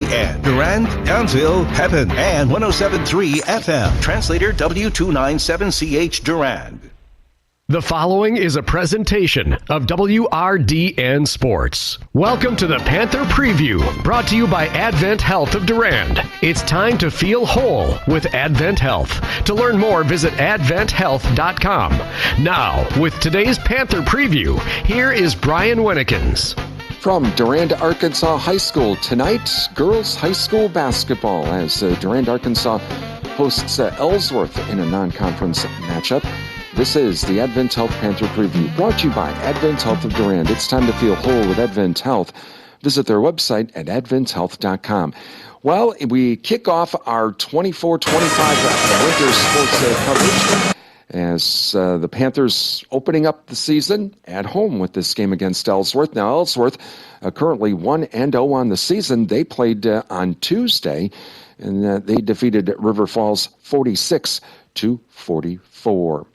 WDN, Durand, Townsville, Pepin, and 107.3 FM. Translator W297CH Durand. The following is a presentation of WRDN Sports. Welcome to the Panther Preview, brought to you by Advent Health of Durand. It's time to feel whole with Advent Health. To learn more, visit adventhealth.com. Now, with today's Panther Preview, here is Brian Winnekins. From Durand-Arkansaw High School tonight, girls high school basketball as Durand-Arkansaw hosts Ellsworth in a non-conference matchup. This is the Advent Health Panther Preview, brought to you by Advent Health of Durand. It's time to feel whole with Advent Health. Visit their website at adventhealth.com. Well, we kick off our 24-25 winter sports coverage as the Panthers opening up the season at home with this game against Ellsworth. Now, Ellsworth currently 1-0 on the season. They played on Tuesday, and they defeated River Falls 46-44.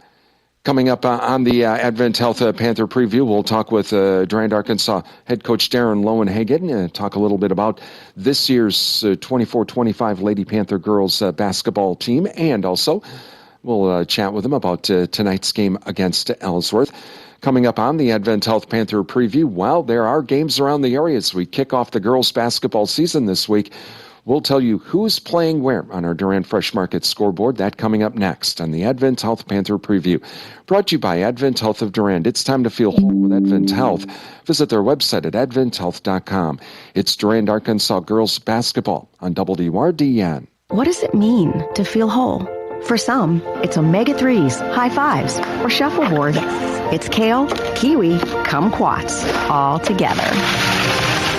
Coming up on the Advent Health Panther Preview, we'll talk with Durand-Arkansaw head coach Darren Lowenhagen and talk a little bit about this year's 24-25 Lady Panther girls basketball team, and also we'll chat with them about tonight's game against Ellsworth. Coming up on the Advent Health Panther Preview, well, there are games around the area as we kick off the girls basketball season this week. We'll tell you who's playing where on our Durand Fresh Market scoreboard. That coming up next on the Advent Health Panther Preview. Brought to you by Advent Health of Durand. It's time to feel whole with Advent Health. Visit their website at adventhealth.com. It's Durand-Arkansaw girls basketball on WRDN. What does it mean to feel whole? For some, it's omega-3s, high fives, or shuffleboard. It's kale, kiwi, kumquats, all together.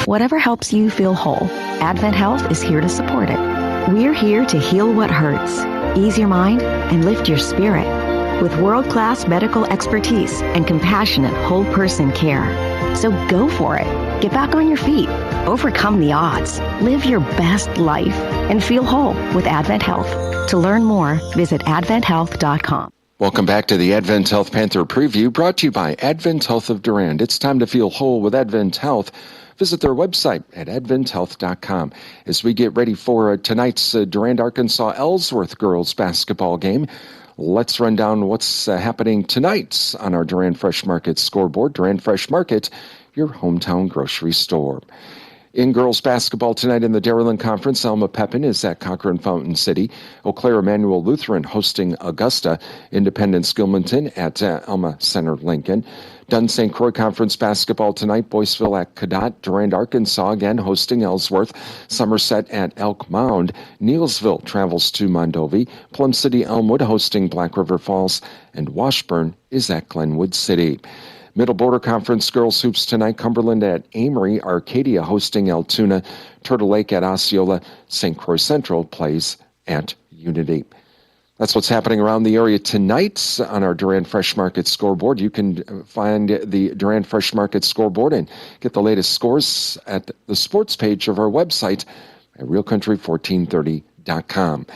Whatever helps you feel whole, Advent Health is here to support it. We're here to heal what hurts, ease your mind, and lift your spirit with world-class medical expertise and compassionate whole-person care. So go for it. Get back on your feet. Overcome the odds. Live your best life and feel whole with Advent Health. To learn more, visit adventhealth.com. Welcome back to the Advent Health Panther Preview, brought to you by Advent Health of Durand. It's time to feel whole with Advent Health. Visit their website at adventhealth.com. As we get ready for tonight's Durand-Arkansaw Ellsworth girls basketball game, let's run down what's happening tonight on our Durand Fresh Market scoreboard. Durand Fresh Market, your hometown grocery store. In girls basketball tonight in the Dairyland Conference, Alma Pepin is at Cochrane Fountain City. Eau Claire Emmanuel Lutheran hosting Augusta. Independence Gilmanton at Alma Center Lincoln. Dunn St. Croix Conference basketball tonight. Boyceville at Cadott. Durand-Arkansaw again hosting Ellsworth. Somerset at Elk Mound. Neelsville travels to Mondovi. Plum City Elmwood hosting Black River Falls. And Washburn is at Glenwood City. Middle Border Conference girls hoops tonight. Cumberland at Amory. Arcadia hosting Altoona. Turtle Lake at Osceola. St. Croix Central plays at Unity. That's what's happening around the area tonight on our Durand Fresh Market scoreboard. You can find the Durand Fresh Market scoreboard and get the latest scores at the sports page of our website at realcountry1430.com.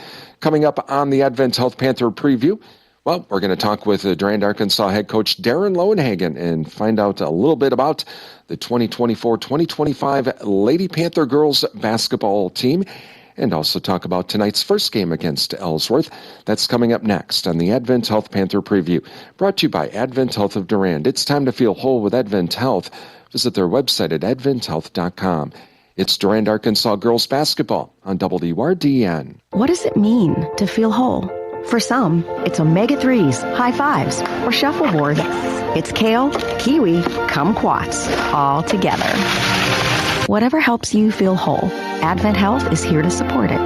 Coming up on the Advent Health Panther Preview, well, we're going to talk with Durand-Arkansaw head coach Darren Lowenhagen and find out a little bit about the 2024-2025 Lady Panther girls basketball team, and also talk about tonight's first game against Ellsworth. That's coming up next on the Advent Health Panther Preview, brought to you by Advent Health of Durand. It's time to feel whole with Advent Health. Visit their website at adventhealth.com. It's Durand-Arkansaw girls basketball on WRDN. What does it mean to feel whole? For some, it's omega-3s, high fives, or shuffleboard. It's kale, kiwi, kumquats, all together. Whatever helps you feel whole, Advent Health is here to support it.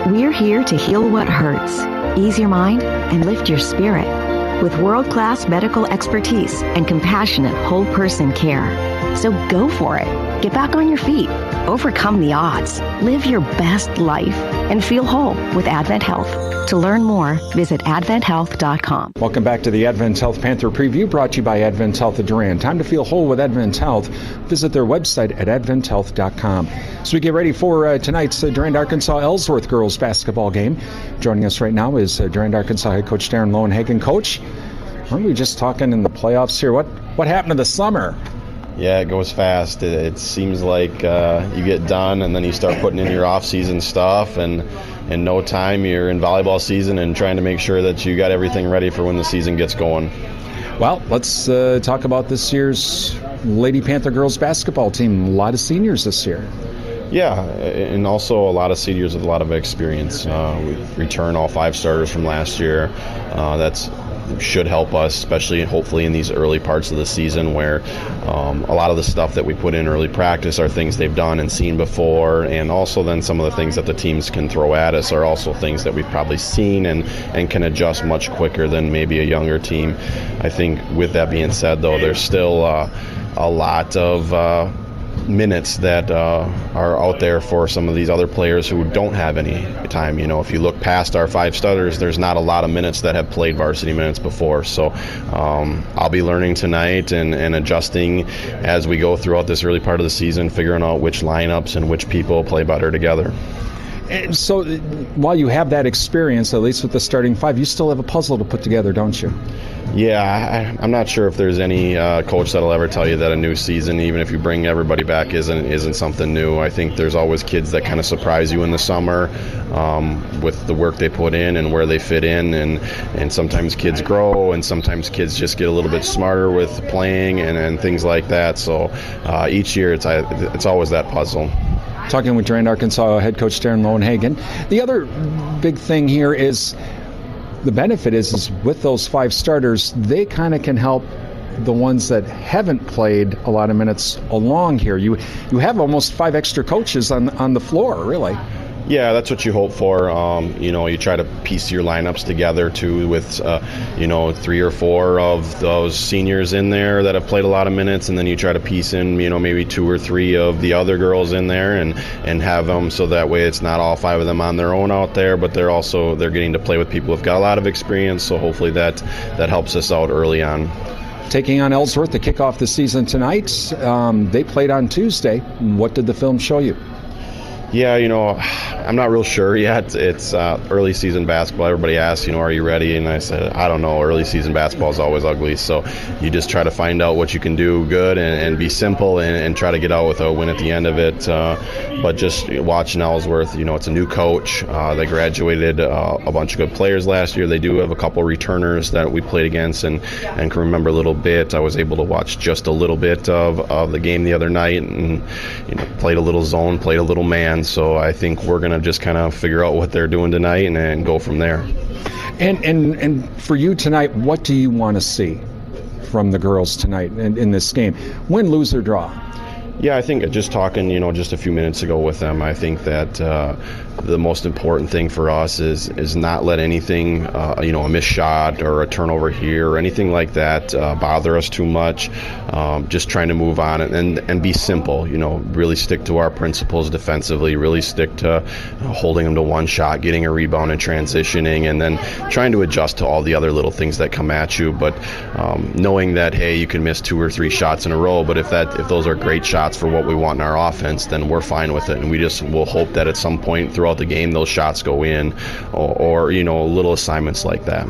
We're here to heal what hurts, ease your mind, and lift your spirit with world-class medical expertise and compassionate whole-person care. So go for it. Get back on your feet. Overcome the odds. Live your best life and feel whole with Advent Health. To learn more, visit adventhealth.com. Welcome back to the Advent Health Panther Preview, brought to you by Advent Health of Durand. Time to feel whole with Advent Health. Visit their website at adventhealth.com. So we get ready for tonight's Durand-Arkansaw Ellsworth girls basketball game. Joining us right now is Durand-Arkansaw head coach Darren Lowenhagen. Coach, weren't we just talking in the playoffs here? What happened to the summer? Yeah, it goes fast. It seems like you get done and then you start putting in your off-season stuff, and in no time you're in volleyball season and trying to make sure that you got everything ready for when the season gets going. Well, let's talk about this year's Lady Panther girls basketball team. A lot of seniors this year. Yeah, and also a lot of seniors with a lot of experience. We return all 5 starters from last year. That's should help us, especially hopefully in these early parts of the season where a lot of the stuff that we put in early practice are things they've done and seen before, and also then some of the things that the teams can throw at us are also things that we've probably seen and can adjust much quicker than maybe a younger team. I think with that being said, though, there's still a lot of minutes that are out there for some of these other players who don't have any time. You know, if you look past our 5 starters, there's not a lot of minutes that have played varsity minutes before. So I'll be learning tonight and adjusting as we go throughout this early part of the season, figuring out which lineups and which people play better together. And so while you have that experience, at least with the starting 5, you still have a puzzle to put together, don't you? Yeah, I'm not sure if there's any coach that'll ever tell you that a new season, even if you bring everybody back, isn't something new. I think there's always kids that kind of surprise you in the summer with the work they put in and where they fit in, and sometimes kids grow, and sometimes kids just get a little bit smarter with playing and things like that. So each year it's always that puzzle. Talking with Durand-Arkansaw head coach Darren Lowenhagen. The other big thing here is the benefit is with those 5 starters, they kind of can help the ones that haven't played a lot of minutes along here. You have almost 5 extra coaches on the floor, really. Yeah, that's what you hope for. You try to piece your lineups together too with 3 or 4 of those seniors in there that have played a lot of minutes, and then you try to piece in maybe 2 or 3 of the other girls in there and have them so that way it's not all 5 of them on their own out there, but they're getting to play with people who've got a lot of experience. So hopefully that helps us out early on. Taking on Ellsworth to kick off the season tonight. They played on Tuesday. What did the film show you? Yeah, I'm not real sure yet. It's early season basketball. Everybody asks, are you ready? And I said, I don't know. Early season basketball is always ugly. So you just try to find out what you can do good and be simple and try to get out with a win at the end of it. But just watching Ellsworth, it's a new coach. They graduated a bunch of good players last year. They do have a couple returners that we played against and can remember a little bit. I was able to watch just a little bit of the game the other night and played a little zone, played a little man. So I think we're going to just kind of figure out what they're doing tonight and go from there. And for you tonight, what do you want to see from the girls tonight in this game? Win, lose, or draw? Yeah, I think just talking, just a few minutes ago with them, I think that the most important thing for us is not let anything, a missed shot or a turnover here or anything like that bother us too much. Just trying to move on and be simple, really stick to our principles defensively, really stick to holding them to one shot, getting a rebound and transitioning, and then trying to adjust to all the other little things that come at you. But knowing that, hey, you can miss 2 or 3 shots in a row, but if those are great shots for what we want in our offense, then we're fine with it. And we just will hope that at some point throughout the game, those shots go in or little assignments like that.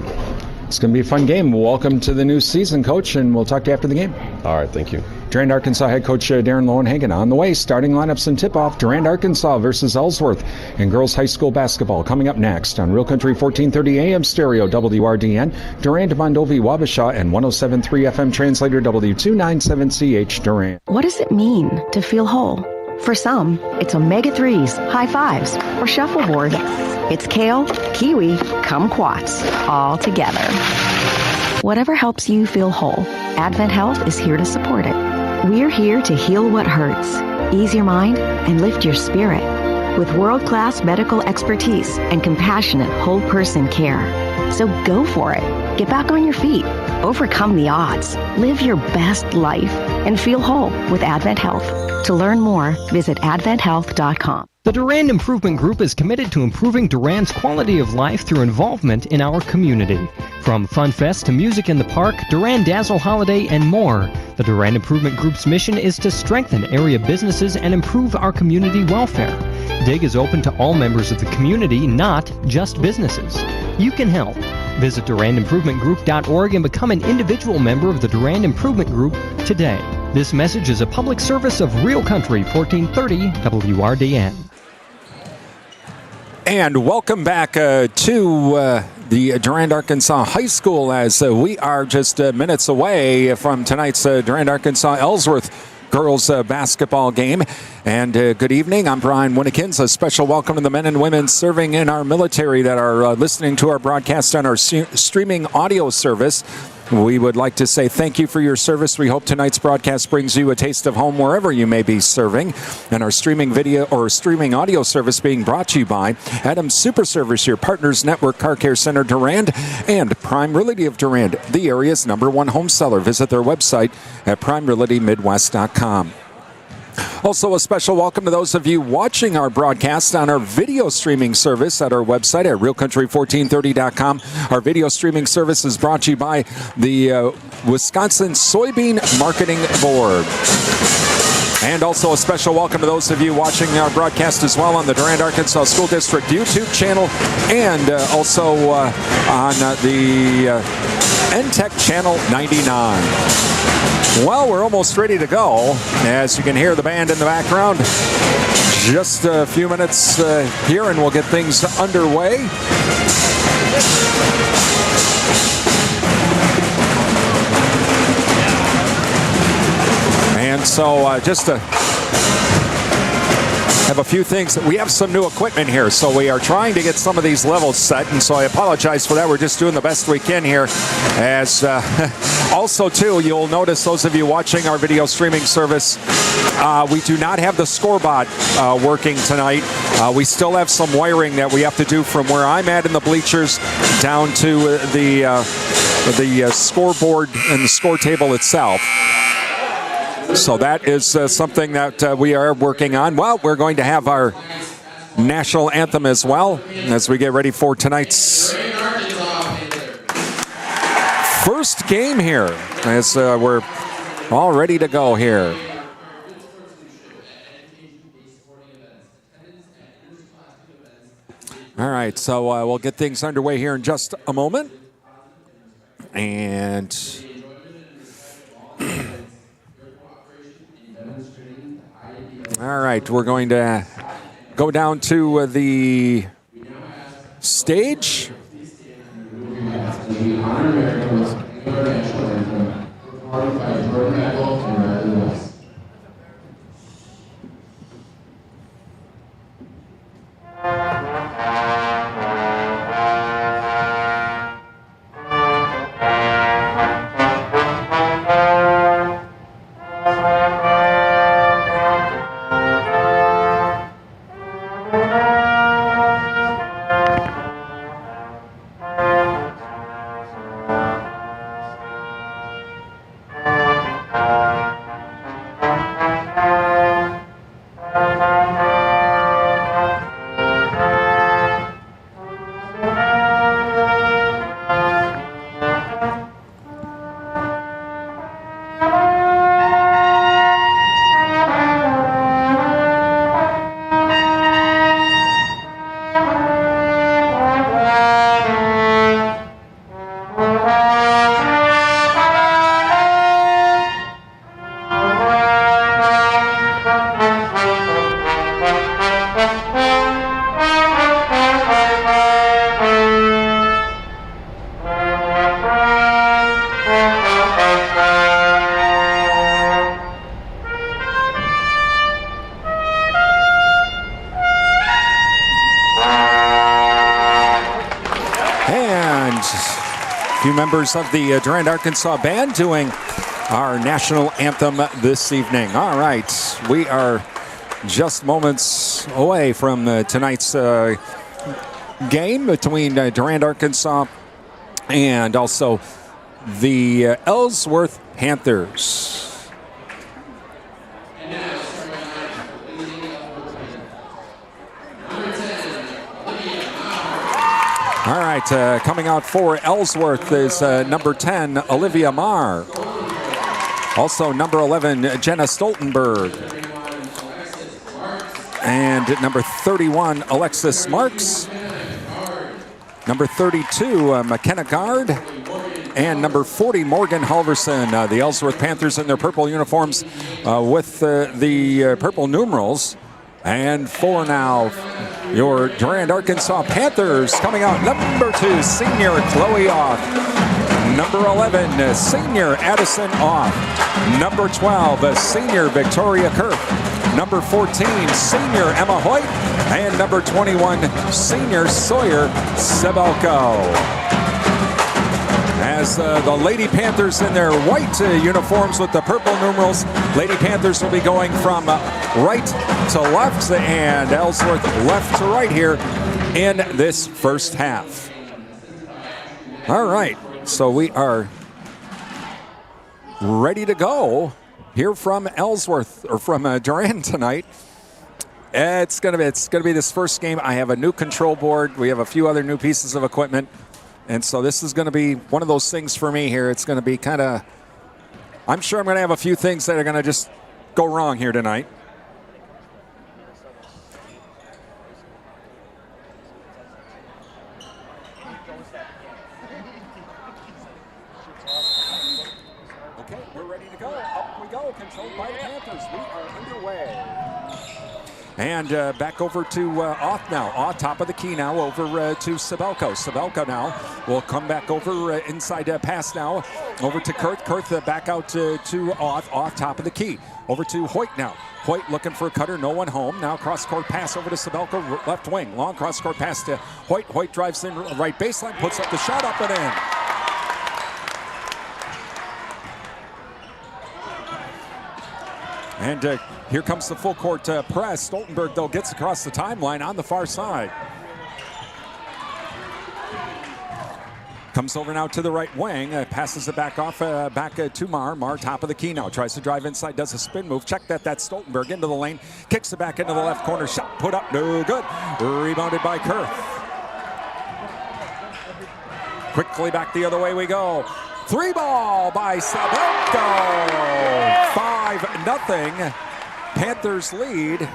It's going to be a fun game. Welcome to the new season, Coach, and we'll talk to you after the game. All right, thank you. Durand-Arkansaw head coach Darren Lowenhagen on the way. Starting lineups and tip-off, Durand-Arkansaw versus Ellsworth in girls high school basketball coming up next on Real Country 1430 AM stereo WRDN, Durand, Mondovi, Wabasha, and 107.3 FM translator W297CH Durand. What does it mean to feel whole? For some, it's omega-3s, high fives, or shuffleboard. It's kale, kiwi, kumquats, all together. Whatever helps you feel whole, Advent Health is here to support it. We're here to heal what hurts, ease your mind, and lift your spirit with world-class medical expertise and compassionate whole-person care. So go for it. Get back on your feet. Overcome the odds. Live your best life and feel whole with Advent Health. To learn more, visit adventhealth.com. The Durand Improvement Group is committed to improving Durand's quality of life through involvement in our community. From Fun Fest to music in the park, Durand Dazzle Holiday, and more, the Durand Improvement Group's mission is to strengthen area businesses and improve our community welfare. DIG is open to all members of the community, not just businesses. You can help. Visit DurandImprovementGroup.org and become an individual member of the Durand Improvement Group today. This message is a public service of Real Country 1430 WRDN. And welcome back to the Durand-Arkansaw High School, as we are just minutes away from tonight's Durand-Arkansaw Ellsworth girls basketball game. And good evening, I'm Brian Winnikins. A special welcome to the men and women serving in our military that are listening to our broadcast on our streaming audio service. We would like to say thank you for your service. We hope tonight's broadcast brings you a taste of home wherever you may be serving. And our streaming video or streaming audio service being brought to you by Adams Super Service, your Partners Network Car Care Center Durand, and Prime Realty of Durand, the area's #1 home seller. Visit their website at primerealitymidwest.com. Also, a special welcome to those of you watching our broadcast on our video streaming service at our website at realcountry1430.com. Our video streaming service is brought to you by the Wisconsin Soybean Marketing Board. And also a special welcome to those of you watching our broadcast as well on the Durand-Arkansaw School District YouTube channel and also on the NTech Channel 99. Well, we're almost ready to go. As you can hear the band in the background, just a few minutes here and we'll get things underway. And so just to have a few things. We have some new equipment here, so we are trying to get some of these levels set, and so I apologize for that. We're just doing the best we can here. As also, too, you'll notice, those of you watching our video streaming service, we do not have the scoreboard working tonight. We still have some wiring that we have to do from where I'm at in the bleachers down to the scoreboard and the score table itself. So that is something that we are working on. Well, we're going to have our national anthem as well as we get ready for tonight's first game here, as we're all ready to go here. All right, so we'll get things underway here in just a moment. And all right, we're going to go down to the stage. Members of the Durand-Arkansaw Band doing our national anthem this evening. All right, we are just moments away from tonight's game between Durand-Arkansaw and also the Ellsworth Panthers. All right, coming out for Ellsworth is number 10, Olivia Marr. Also number 11, Jenna Stoltenberg. And number 31, Alexis Marks. Number 32, McKenna Guard. and number 40, Morgan Halverson. The Ellsworth Panthers in their purple uniforms with the purple numerals. And for now, your Durand-Arkansaw Panthers coming out. Number 2, senior Chloe Off. Number 11, senior Addison Off. Number 12, senior Victoria Kerr. Number 14, senior Emma Hoyt. And number 21, senior Sawyer Sebelko. As the Lady Panthers in their white uniforms with the purple numerals, Lady Panthers will be going from right to left and Ellsworth left to right here in this first half. All right, so we are ready to go here from Ellsworth, or from Durand tonight. It's gonna be this first game. I have a new control board. We have a few other new pieces of equipment. And so this is going to be one of those things for me here. It's going to be kind of, I'm sure I'm going to have a few things that are going to just go wrong here tonight. Okay, we're ready to go. Up we go, controlled by the Panthers. We are underway. And back over to Oth now. Oth top of the key now over to Sebelko. Sebelko now will come back over inside pass now over to Kurth. Kurth back out to Oth. Oth top of the key. Over to Hoyt now. Hoyt looking for a cutter. No one home. Now cross-court pass over to Sebelko. Left wing. Long cross-court pass to Hoyt. Hoyt drives in right baseline. Puts up the shot up and in. And here comes the full court press. Stoltenberg, though, gets across the timeline on the far side. Comes over now to the right wing. Passes it back off back to Marr. Marr top of the key now. Tries to drive inside. Does a spin move. Check that. That's Stoltenberg into the lane. Kicks it back into the left corner. Shot put up. No good. Rebounded by Kurth. Quickly back the other way we go. 3-ball by Sebelko. 5-0. Panthers lead.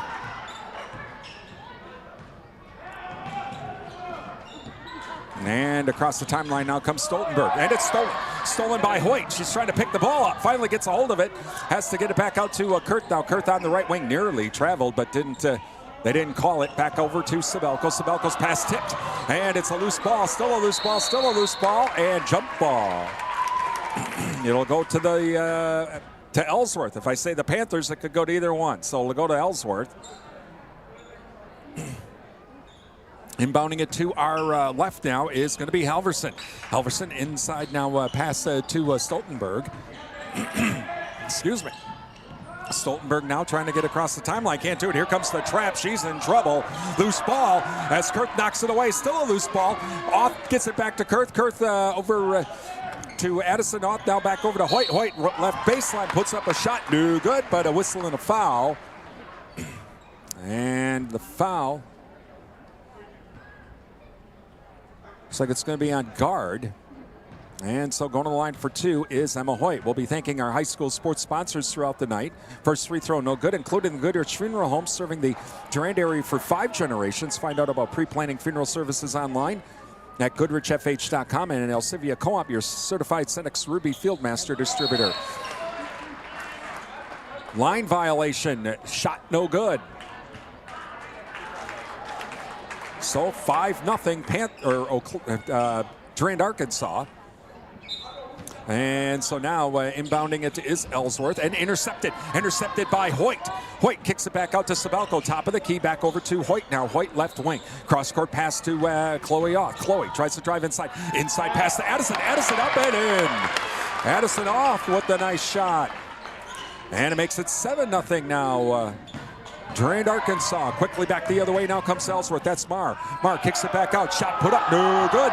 And across the timeline now comes Stoltenberg. And it's stolen. Stolen by Hoyt. She's trying to pick the ball up. Finally gets a hold of it. Has to get it back out to Kurth now. Kurth on the right wing. Nearly traveled, but didn't. They didn't call it. Back over to Sebelko. Sebelko's pass tipped. And it's a loose ball. Still a loose ball. Still a loose ball. And jump ball. It'll go to the to Ellsworth. If I say the Panthers, it could go to either one. So it'll go to Ellsworth. Inbounding it to our left now is going to be Halverson. Halverson inside now, pass to Stoltenberg. Excuse me. Stoltenberg now trying to get across the timeline. Can't do it. Here comes the trap. She's in trouble. Loose ball as Kurth knocks it away. Still a loose ball. Off gets it back to Kurth. Kurth over to Addison. Off now back over to Hoyt. Hoyt left baseline puts up a shot. No good, but a whistle and a foul. And the foul looks like it's going to be on guard. And so going to the line for two is Emma Hoyt. We'll be thanking our high school sports sponsors throughout the night. First free throw, no good, including the Goodrich Funeral Home, serving the Durand area for 5 generations. Find out about pre-planning funeral services online at goodrichfh.com and in Elsivia Co-op, your certified Cenex Ruby Fieldmaster distributor. Line violation, shot no good. So 5-0 Durand-Arkansaw. And so now inbounding it is Ellsworth and intercepted by Hoyt. Hoyt kicks it back out to Sebelko, top of the key, back over to Hoyt now. Hoyt left wing, cross-court pass to Chloe Off. Chloe tries to drive inside pass to Addison. Addison up and in. Addison Off with a nice shot. And it makes it 7-0 now. Durand-Arkansaw quickly back the other way. Now comes Ellsworth. That's Marr. Marr kicks it back out. Shot put up. No good.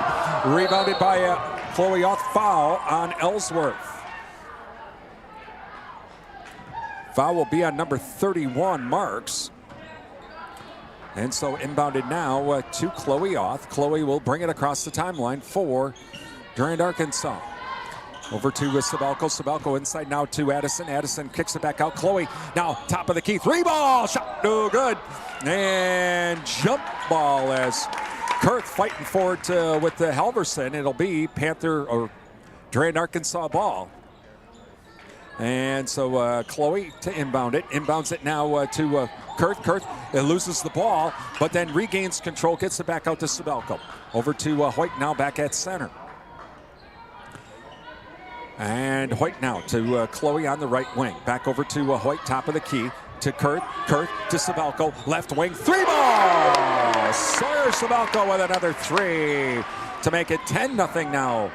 Rebounded by Chloe Oth. Foul on Ellsworth. Foul will be on number 31, Marks. And so inbounded now to Chloe Oth. Chloe will bring it across the timeline for Durand-Arkansaw. Over to Sebelko. Sebelko inside now to Addison. Addison kicks it back out. Chloe now top of the key. 3-ball. Shot no good. And jump ball as Kurth fighting for it with the Halverson. It'll be Panther or Durand-Arkansaw ball. And so Chloe to inbound it. Inbounds it now to Kurth. Kurth loses the ball, but then regains control, gets it back out to Sabelko. Over to Hoyt now back at center. And Hoyt now to Chloe on the right wing. Back over to Hoyt, top of the key. To Kurth. Kurth to Sabelko, left wing. 3-ball! Sawyer Sabelko with another 3 to make it 10-0 now.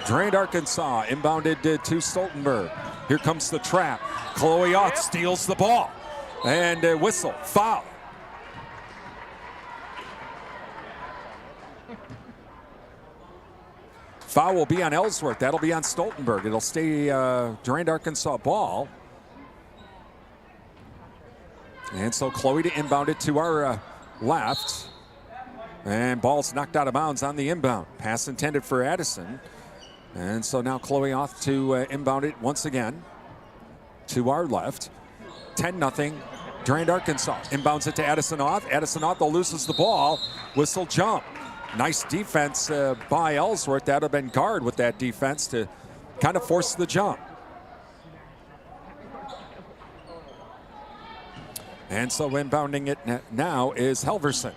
Durand-Arkansaw inbounded to Stoltenberg. Here comes the trap. Chloe Ott steals the ball. And whistle. Foul. Foul will be on Ellsworth. That'll be on Stoltenberg. It'll stay Durand-Arkansaw ball. And so Chloe to inbound it to our left. And ball's knocked out of bounds on the inbound. Pass intended for Addison. And so now Chloe Ott to inbound it once again to our left. 10-0. Durand-Arkansaw inbounds it to Addison Ott. Addison Ott though loses the ball. Whistle jump. Nice defense by Ellsworth. That would have been guard with that defense to kind of force the jump. And so inbounding it now is Helverson.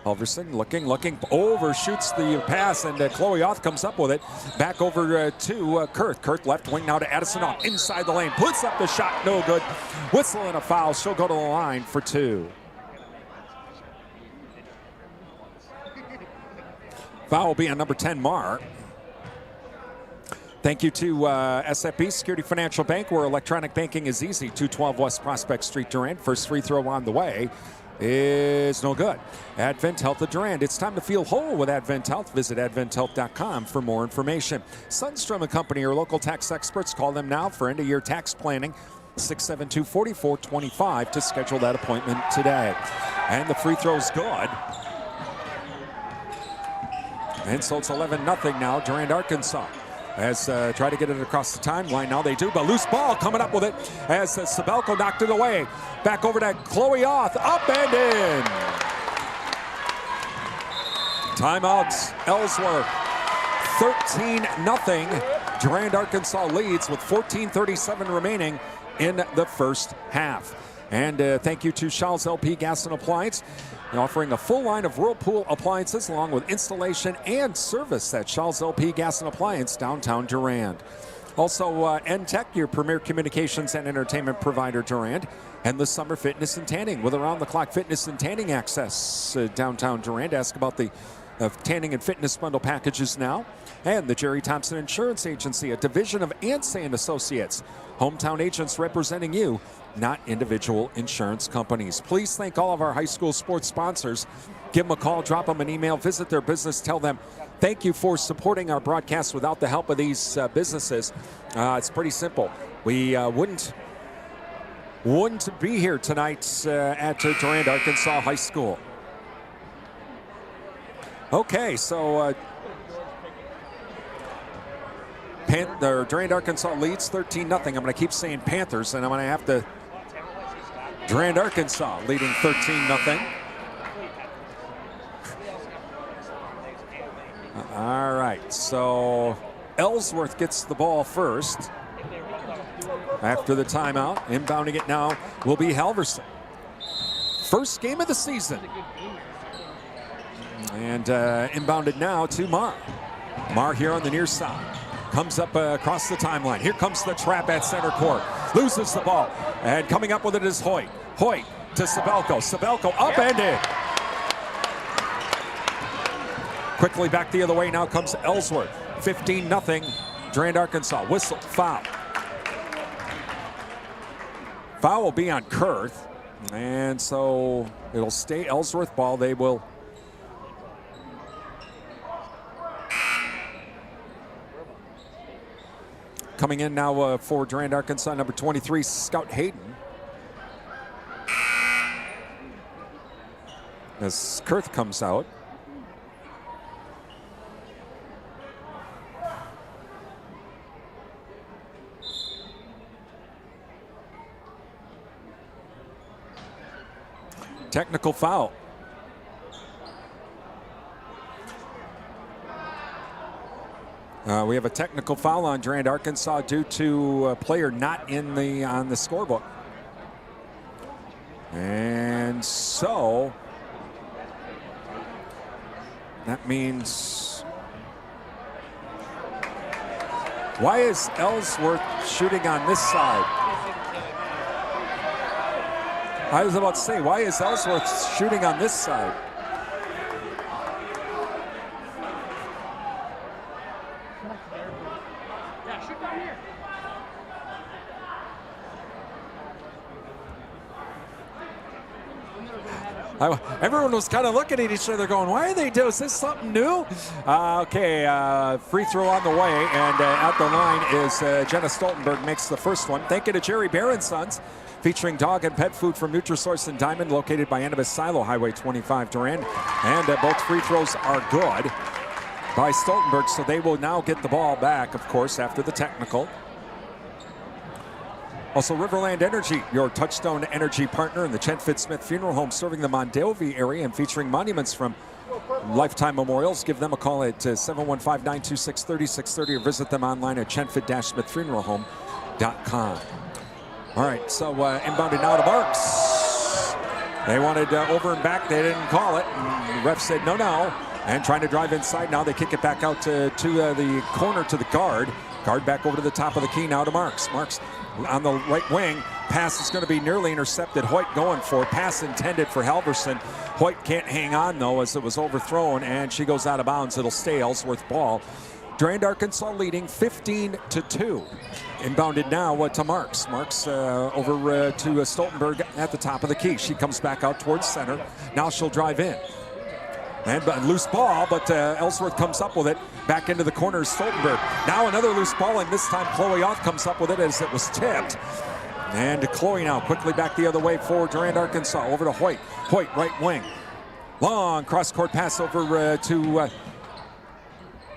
Helverson looking, overshoots the pass, and Chloe Ott comes up with it. Back over to Kurth. Kurth left wing now to Addison Ott. Inside the lane, puts up the shot, no good. Whistle and a foul. She'll go to the line for 2. Foul will be on number 10, Marr. Thank you to SFB Security Financial Bank, where electronic banking is easy. 212 West Prospect Street, Durand. First free throw on the way is no good. Advent Health of Durand. It's time to feel whole with Advent Health. Visit adventhealth.com for more information. Sundstrom & Company, your local tax experts. Call them now for end-of-year tax planning. 672-4425 to schedule that appointment today. And the free throw's good. And so it's 11-0 now, Durand-Arkansaw. As try to get it across the timeline. Now they do, but loose ball coming up with it as Sabelko knocked it away. Back over to Chloe Ott, up and in. Timeouts, Ellsworth. 13-0. Durand-Arkansaw leads with 14:37 remaining in the first half. And thank you to Charles LP Gas and Appliance, offering a full line of Whirlpool appliances along with installation and service at Charles LP Gas and Appliance, downtown Durand. Also, NTech, your premier communications and entertainment provider, Durand, and the Summer Fitness and Tanning with around-the-clock fitness and tanning access downtown Durand. Ask about the tanning and fitness bundle packages now. And the Jerry Thompson Insurance Agency, a division of Ansay and Associates. Hometown agents representing you, not individual insurance companies. Please thank all of our high school sports sponsors. Give them a call, drop them an email, visit their business, tell them thank you for supporting our broadcast. Without the help of these businesses, it's pretty simple. We wouldn't be here tonight at Durand-Arkansaw High School. Okay, so Durand-Arkansaw leads 13-0. I'm going to keep saying Panthers, and I'm going to have to. Durand-Arkansaw leading 13-0. All right, so Ellsworth gets the ball first after the timeout. Inbounding it now will be Halverson. First game of the season. And inbounded now to Marr. Marr here on the near side. Comes up across the timeline. Here comes the trap at center court. Loses the ball. And coming up with it is Hoyt. Hoyt to Sabelko. Sabelko up and in. Quickly back the other way. Now comes Ellsworth. 15-0. Durand-Arkansaw. Whistle. Foul. Foul will be on Kurth. And so it'll stay Ellsworth ball. They will. Coming in now for Durand-Arkansaw, number 23, Scout Hayden. As Kurth comes out. Technical foul. We have a technical foul on Durand-Arkansaw due to a player not on the scorebook. And so that means, why is Ellsworth shooting on this side? I was about to say, why is Ellsworth shooting on this side? Everyone was kind of looking at each other going, why are they doing? Is this something new? Free throw on the way, and at the line is Jenna Stoltenberg makes the first one. Thank you to Jerry Bear & Sons, featuring dog and pet food from Nutrisource and Diamond, located by Annabis Silo, Highway 25, Durand. And both free throws are good by Stoltenberg, so they will now get the ball back, of course, after the technical. Also, Riverland Energy, your Touchstone Energy partner in the Chenfit Smith Funeral Home, serving the Mondelvie area and featuring monuments from Lifetime Memorials. Give them a call at 715-926-3630 or visit them online at chenfit-smithfuneralhome.com. All right, so inbounded now to Marks. They wanted over and back. They didn't call it. And the ref said no. And trying to drive inside. Now they kick it back out to the corner to the guard. Guard back over to the top of the key now to Marks. Marks on the right wing. Pass is going to be nearly intercepted. Hoyt going for it. Pass intended for Halverson. Hoyt can't hang on, though, as it was overthrown, and she goes out of bounds. It'll stay Ellsworth ball. Durand-Arkansaw leading 15-2. Inbounded now to Marks. Marks over to Stoltenberg at the top of the key. She comes back out towards center. Now she'll drive in. And loose ball, but Ellsworth comes up with it. Back into the corner, Stoltenberg. Now another loose ball, and this time Chloe Oth comes up with it as it was tipped. And Chloe now quickly back the other way for Durand-Arkansaw. Over to Hoyt. Hoyt, right wing. Long cross-court pass over to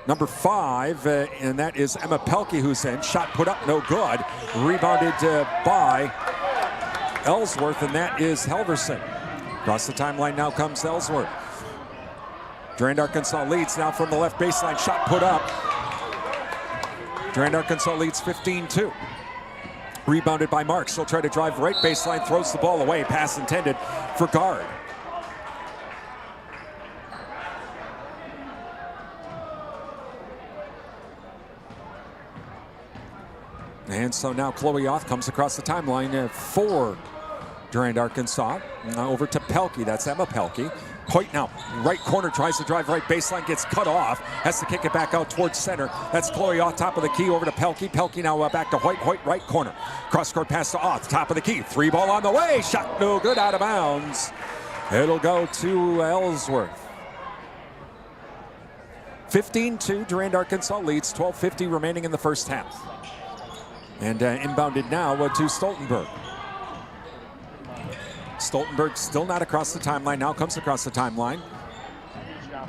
number 5, and that is Emma Pelkey, who's in. Shot put up, no good. Rebounded by Ellsworth, and that is Halverson. Across the timeline now comes Ellsworth. Durand-Arkansaw leads now from the left baseline. Shot put up. Durand-Arkansaw leads 15-2. Rebounded by Marks. She'll try to drive right baseline, throws the ball away. Pass intended for guard. And so now Chloe Oth comes across the timeline for Durand-Arkansaw. Over to Pelkey. That's Emma Pelkey. Hoyt now, right corner, tries to drive right baseline, gets cut off, has to kick it back out towards center. That's Chloe Oth, top of the key, over to Pelkey. Pelkey now back to Hoyt. Hoyt, right corner. Cross-court pass to Oth, top of the key. 3 ball on the way, shot no good, out of bounds. It'll go to Ellsworth. 15-2, Durand-Arkansaw leads, 12:50 remaining in the first half. And inbounded now to Stoltenberg. Stoltenberg still not across the timeline. Now comes across the timeline.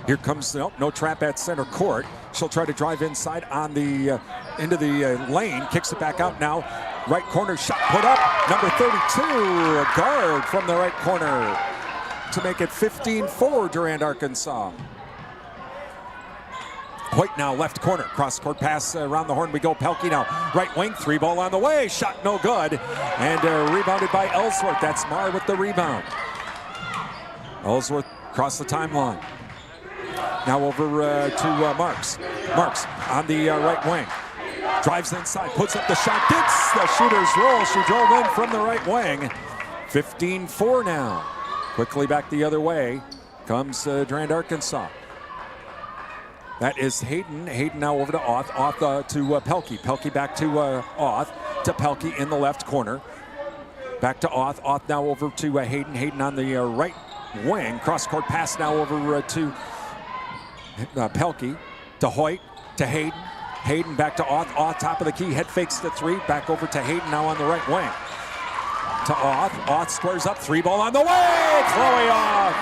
Here comes, no trap at center court. She'll try to drive inside on the into the lane. Kicks it back out now. Right corner shot put up. Number 32, a guard from the right corner to make it 15-4 Durand-Arkansaw. Hoyt now left corner, cross-court pass around the horn we go. Pelkey now, right wing, 3 ball on the way, shot no good, and rebounded by Ellsworth. That's Marr with the rebound. Ellsworth across the timeline. Now over to Marks. Marks on the right wing. Drives inside, puts up the shot, gets the shooter's roll. She drove in from the right wing. 15-4 now. Quickly back the other way comes Durand-Arkansaw. That is Hayden. Hayden now over to Oth. Oth to Pelkey. Pelkey back to Oth. To Pelkey in the left corner. Back to Oth. Oth now over to Hayden. Hayden on the right wing. Cross-court pass now over to Pelkey. To Hoyt. To Hayden. Hayden back to Oth. Oth top of the key. Head fakes the 3. Back over to Hayden now on the right wing. To Oth. Oth squares up. 3 ball on the way. Chloe Oth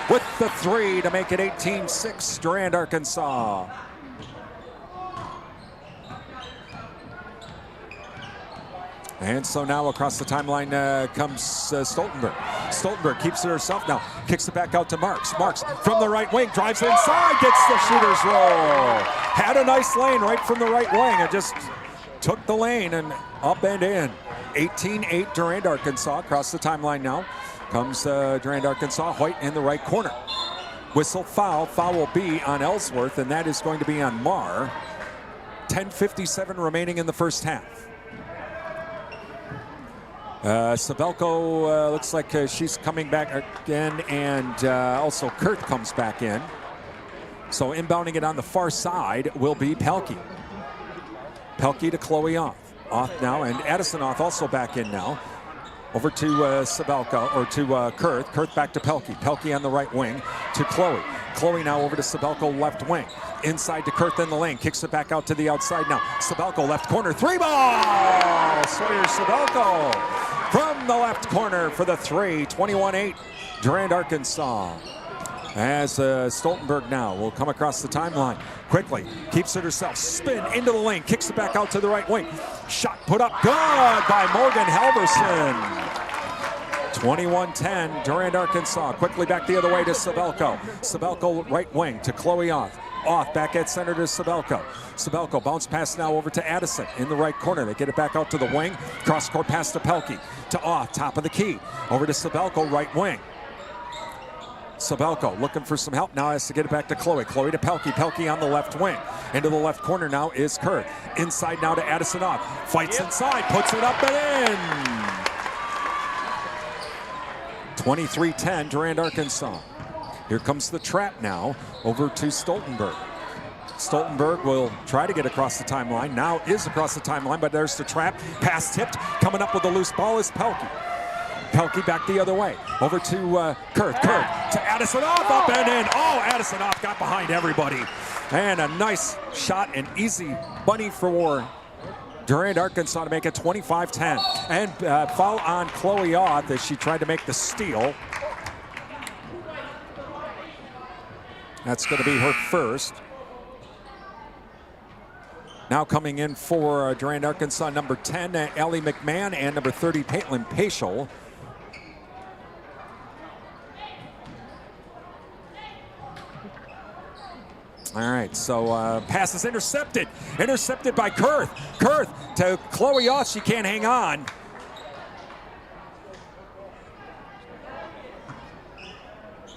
with the 3 to make it 18-6 Durand-Arkansaw. And so now across the timeline comes Stoltenberg. Stoltenberg keeps it herself now. Kicks it back out to Marks. Marks from the right wing, drives inside, gets the shooter's roll. Had a nice lane right from the right wing. It just took the lane and up and in. 18-8 Durand-Arkansaw across the timeline now. Comes Durand-Arkansaw. Hoyt in the right corner. Whistle foul. Foul will be on Ellsworth, and that is going to be on Marr. 10:57 remaining in the first half. Sabelko looks like she's coming back again, and also Kurth comes back in. So inbounding it on the far side will be Pelkey. Pelkey to Chloe Oth. Oth now, and Addison Oth also back in now. Over to Sabelko, or to Kurth. Kurth back to Pelkey. Pelkey on the right wing to Chloe. Chloe now over to Sabelko left wing. Inside to Kurth in the lane. Kicks it back out to the outside now. Sabelko left corner. 3-ball! Sawyer Sabelko from the left corner for the 3. 21-8 Durand-Arkansaw. As Stoltenberg now will come across the timeline quickly. Keeps it herself. Spin into the lane. Kicks it back out to the right wing. Shot put up good by Morgan Halverson. 21-10 Durand-Arkansaw. Quickly back the other way to Sabelko. Sabelko right wing to Chloe Oth. Off back at center to Sabelko. Sabelko bounce pass now over to Addison in the right corner. They get it back out to the wing. Cross court pass to Pelkey. To Oth, top of the key. Over to Sabelko right wing. Sabelko looking for some help now, has to get it back to Chloe. Chloe to Pelkey. Pelkey on the left wing. Into the left corner now is Kurth. Inside now to Addison Oth. Fights inside, puts it up and in. 23-10 Durand-Arkansaw. Here comes the trap now over to Stoltenberg. Stoltenberg will try to get across the timeline. Now is across the timeline, but there's the trap. Pass tipped. Coming up with a loose ball is Pelkey. Pelkey back the other way. Over to Kurth. Kurth to Addison Oth. Up and in. Oh, Addison Oth got behind everybody. And a nice shot, an easy bunny for Durand-Arkansaw to make it 25-10. And foul on Chloe Oth as she tried to make the steal. That's going to be her first. Now coming in for Durand-Arkansaw, number 10, Ellie McMahon, and number 30, Caitlin Paschal. All right, so pass is intercepted. Intercepted by Kurth. Kurth to Chloe Oth. She can't hang on.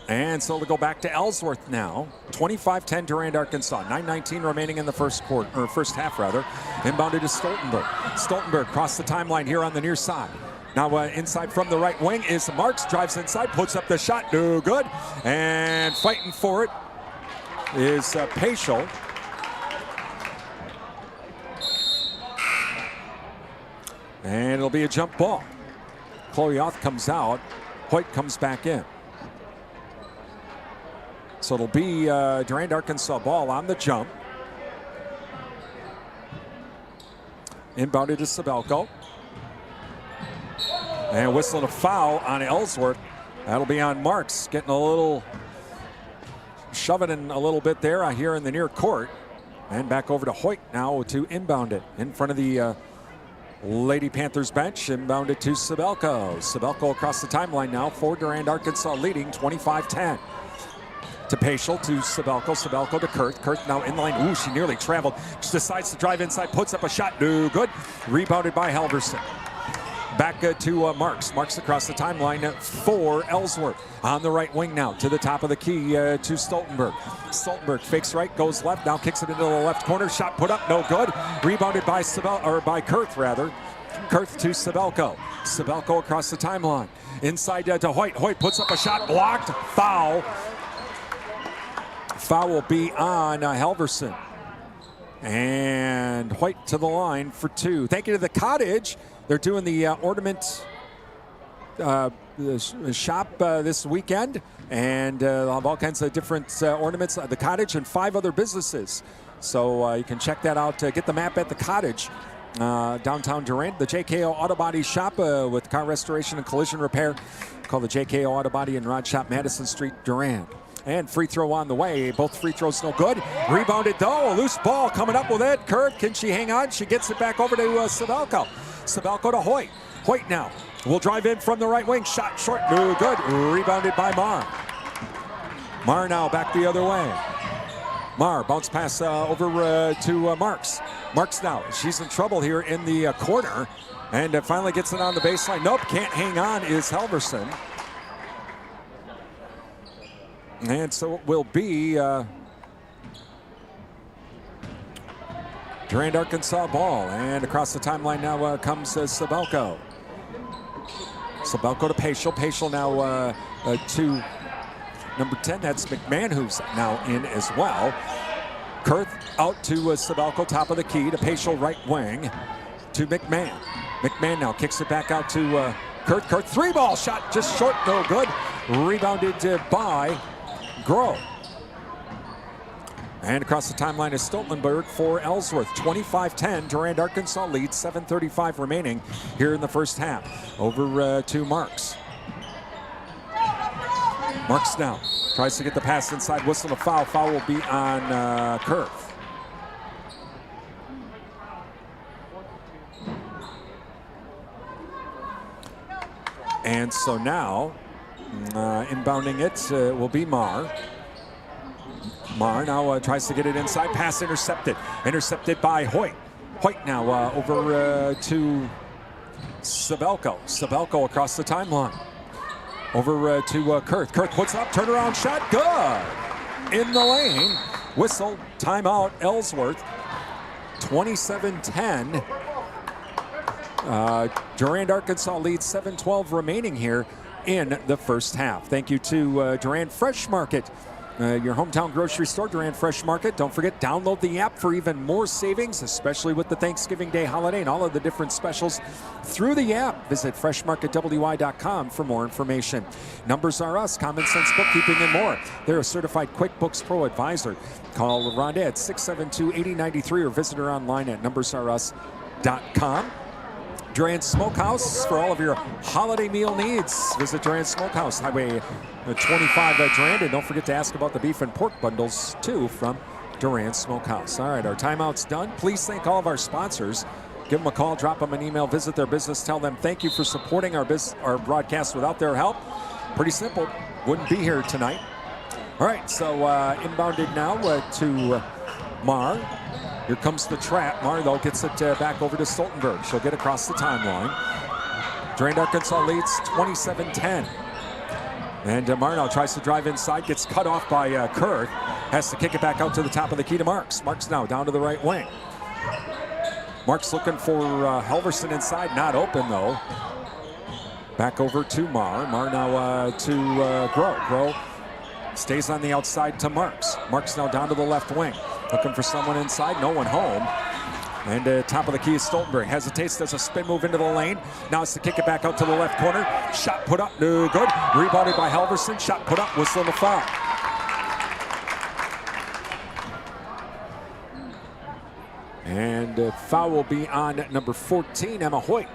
And so we'll go back to Ellsworth now. 25-10 Durand-Arkansaw. 9:19 remaining in the first quarter, or first half rather. Inbounded to Stoltenberg. Stoltenberg across the timeline here on the near side. Now inside from the right wing is Marks. Drives inside, puts up the shot. No good. And fighting for it is Paschal. And it'll be a jump ball. Chloe Oth comes out. Hoyt comes back in. So it'll be Durand-Arkansaw ball on the jump. Inbounded to Sabelko. And whistling a foul on Ellsworth. That'll be on Marks. Getting a little, shoving in a little bit there here in the near court. And back over to Hoyt now to inbound it in front of the Lady Panthers bench. Inbounded to Sabelko. Sabelko across the timeline now for Durand-Arkansaw, leading 25-10. To Paschal, to Sabelko, Sabelko to Kurth. Kurth now in the lane. Ooh, she nearly traveled. She decides to drive inside, puts up a shot. No good. Rebounded by Halverson. Back to Marks. Marks across the timeline for Ellsworth. On the right wing now, to the top of the key to Stoltenberg. Stoltenberg fakes right, goes left, now kicks it into the left corner. Shot put up, no good. Rebounded by by Kurth rather. Kurth to Sabelko. Sabelko across the timeline. Inside to Hoyt. Hoyt puts up a shot, blocked. Foul. Foul will be on Halverson. And Hoyt to the line for two. Thank you to the Cottage. They're doing the ornament shop this weekend. And have all kinds of different ornaments at the Cottage and 5 other businesses. So you can check that out. Get the map at the Cottage. Downtown Durand. The JKO Auto Body Shop with car restoration and collision repair. Call the JKO Auto Body and Rod Shop, Madison Street, Durand. And free throw on the way. Both free throws no good. Rebounded though. A loose ball coming up with it. Kurth, can she hang on? She gets it back over to Sabelko. Sabelko to Hoyt. Hoyt now will drive in from the right wing. Shot short, no good. Rebounded by Marr. Marr now back the other way. Marr bounce pass over to Marks. Marks now, she's in trouble here in the corner. And finally gets it on the baseline. Nope, can't hang on is Halverson. And so it will be Durand-Arkansaw ball. And across the timeline now comes Sabelko. Sabelko to Paschal. Paschal now to number 10. That's McMahon, who's now in as well. Kurth out to Sabelko, top of the key to Paschal, right wing to McMahon. McMahon now kicks it back out to Kurth. Kurth, three ball shot, just short, no good. Rebounded by Groh. And across the timeline is Stoltenberg for Ellsworth. 25-10, Durand-Arkansaw leads, 7:35 remaining here in the first half. Over to Marks. Marks now tries to get the pass inside, whistle a foul. Foul will be on Kurth. And so now, inbounding it will be Marr. Marr now tries to get it inside. Pass intercepted. Intercepted by Hoyt. Hoyt now over to Sabelko. Sabelko across the timeline. Over to Kurth. Kurth puts up, turnaround shot, good! In the lane. Whistle, timeout, Ellsworth. 27-10. Durand-Arkansaw leads, 7:12 remaining here in the first half. Thank you to Durand Fresh Market, your hometown grocery store, Durand Fresh Market. Don't forget, download the app for even more savings, especially with the Thanksgiving Day holiday and all of the different specials through the app. Visit freshmarketwi.com for more information. Numbers R Us, Common Sense Bookkeeping, and more. They're a certified QuickBooks Pro advisor. Call Rhonda at 672-8093 or visit her online at numbersrus.com. Durand Smokehouse for all of your holiday meal needs. Visit Durand Smokehouse, Highway 25 Durand. And don't forget to ask about the beef and pork bundles, too, from Durand Smokehouse. All right, our timeout's done. Please thank all of our sponsors. Give them a call, drop them an email, visit their business, tell them thank you for supporting our broadcast. Without their help, pretty simple, wouldn't be here tonight. All right, so inbounded now to Marr. Here comes the trap. Marr, though, gets it back over to Stoltenberg. She'll get across the timeline. Durand-Arkansaw leads 27-10. And Marr now tries to drive inside, gets cut off by Kurth. Has to kick it back out to the top of the key to Marks. Marks now down to the right wing. Marks looking for Halverson inside, not open, though. Back over to Marr. Marr now to Groh. Groh stays on the outside to Marks. Marks now down to the left wing. Looking for someone inside, no one home. And top of the key is Stoltenberg. Hesitates, does a spin move into the lane. Now it's to kick it back out to the left corner. Shot put up, no good. Rebounded by Halverson. Shot put up, whistle and a foul. And foul will be on number 14, Emma Hoyt.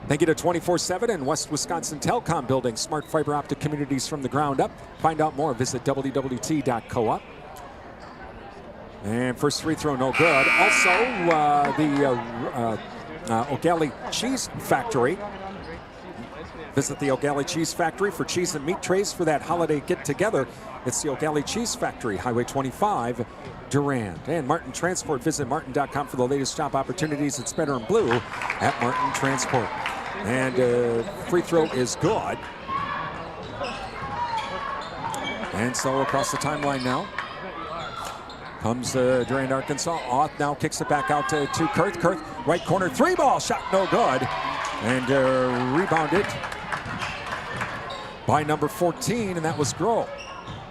Thank you to 24/7 and West Wisconsin Telecom, building smart fiber optic communities from the ground up. Find out more, visit wwt.coop. And first free throw, no good. Also, the O'Galley Cheese Factory. Visit the O'Galley Cheese Factory for cheese and meat trays for that holiday get-together. It's the O'Galley Cheese Factory, Highway 25, Durand. And Martin Transport, visit martin.com for the latest job opportunities. It's better in blue at Martin Transport. And free throw is good. And so across the timeline now comes Durand-Arkansaw. Auth now kicks it back out to Kurth. Kurth, right corner, three ball shot, no good. And rebounded by number 14, and that was Groh.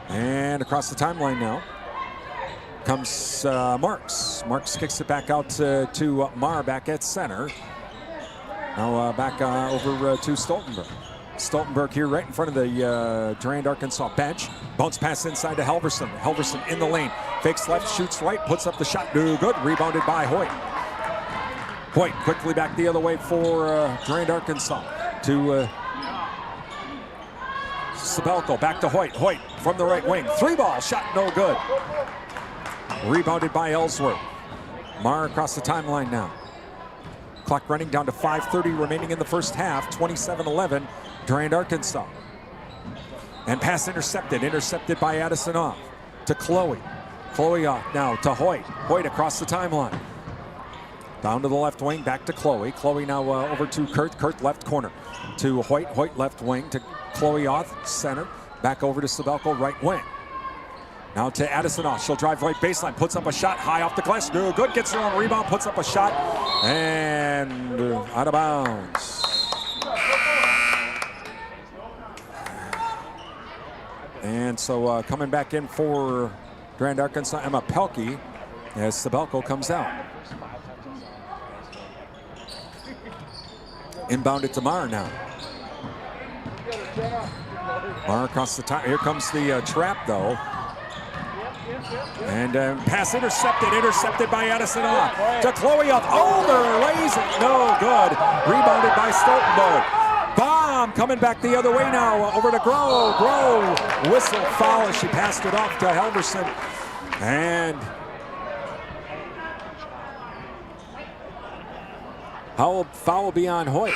And across the timeline now comes Marks. Marks kicks it back out to Marr back at center. Now back over to Stoltenberg. Stoltenberg here right in front of the Durand-Arkansaw bench. Bounce pass inside to Halverson. Halverson in the lane. Fakes left, shoots right, puts up the shot. No good. Rebounded by Hoyt. Hoyt quickly back the other way for Durand-Arkansaw to Sabelko. Back to Hoyt. Hoyt from the right wing. Three ball shot, no good. Rebounded by Ellsworth. Marr across the timeline now. Clock running down to 5:30 remaining in the first half. 27-11, Durand-Arkansaw. And pass intercepted by Addison off to Chloe. Chloe off now to Hoyt. Hoyt across the timeline. Down to the left wing, back to Chloe. Chloe now over to Kurt. Kurt left corner to Hoyt. Hoyt left wing to Chloe off center. Back over to Sabelko right wing. Now to Addison off. She'll drive right baseline. Puts up a shot high off the glass. No good. Gets her own rebound. Puts up a shot. And out of bounds. And so coming back in for Durand-Arkansaw, Emma Pelkey, as Sabelko comes out. Inbound it to Marr now. Marr across the top. Here comes the trap, though. And pass intercepted by Addison off. To Chloe off. Overlays it. No good. Rebounded by Stoltenberg. Bomb coming back the other way now. Over to Groh. Groh. Whistle foul as she passed it off to Helverson. And foul beyond Hoyt.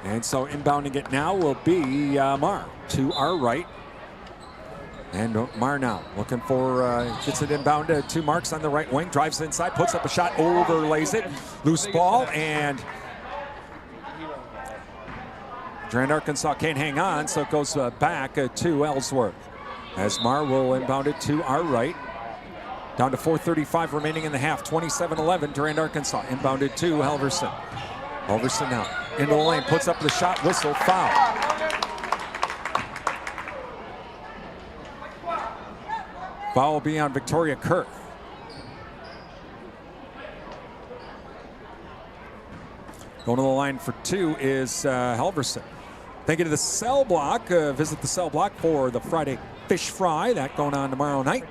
And so inbounding it now will be Marr to our right. And Marr now looking for, gets it inbound to Marks on the right wing. Drives inside, puts up a shot, overlays it. Loose ball, and Durand-Arkansaw can't hang on, so it goes back to Ellsworth. As Marr will inbound it to our right. Down to 4:35 remaining in the half. 27-11, Durand-Arkansaw inbounded to Helverson. Helverson now into the lane, puts up the shot, whistle, foul. Foul will be on Victoria Kurth. Going to the line for two is Helverson. Thank you to the Cell Block. Visit the Cell Block for the Friday Fish Fry. That going on tomorrow night.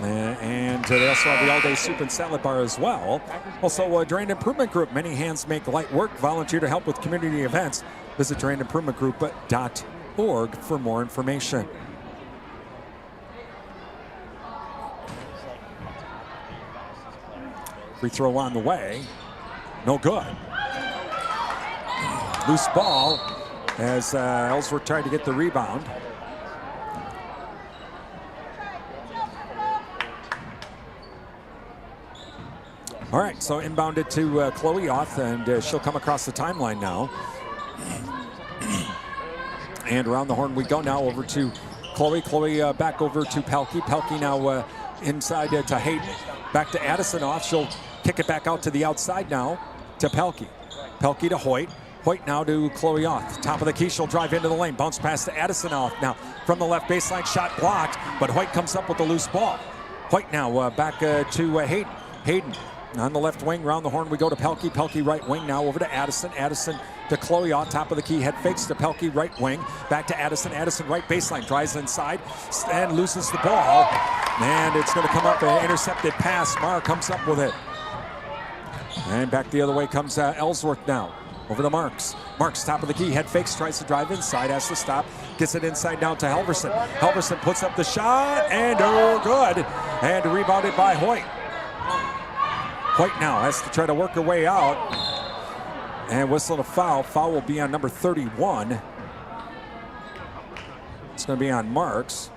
And they also have the all-day soup and salad bar as well. Also, Durand Improvement Group. Many hands make light work. Volunteer to help with community events. Visit durandimprovementgroup.org for more information. Free throw on the way. No good. Loose ball as Ellsworth tried to get the rebound. All right, so inbounded to Chloe Oth, and she'll come across the timeline now. And around the horn we go now over to Chloe. Chloe back over to Pelkey. Pelkey now inside to Hayden. Back to Addison off. She'll kick it back out to the outside now to Pelkey. Pelkey to Hoyt. Hoyt now to Chloe Oth. Top of the key, she'll drive into the lane. Bounce pass to Addison off. Now from the left baseline, shot blocked, but Hoyt comes up with the loose ball. Hoyt now back to Hayden. Hayden on the left wing, round the horn we go to Pelkey. Pelkey right wing now over to Addison. Addison to Chloe off, top of the key, head fakes to Pelkey right wing. Back to Addison. Addison right baseline, drives inside and loses the ball. And it's going to come up an intercepted pass. Marr comes up with it. And back the other way comes Ellsworth now. Over to Marks. Marks, top of the key, head fakes, tries to drive inside, has to stop, gets it inside down to Helverson. Helverson puts up the shot, and good. And rebounded by Hoyt. Hoyt now has to try to work her way out. And whistle a foul. Foul will be on number 31. It's going to be on Marks.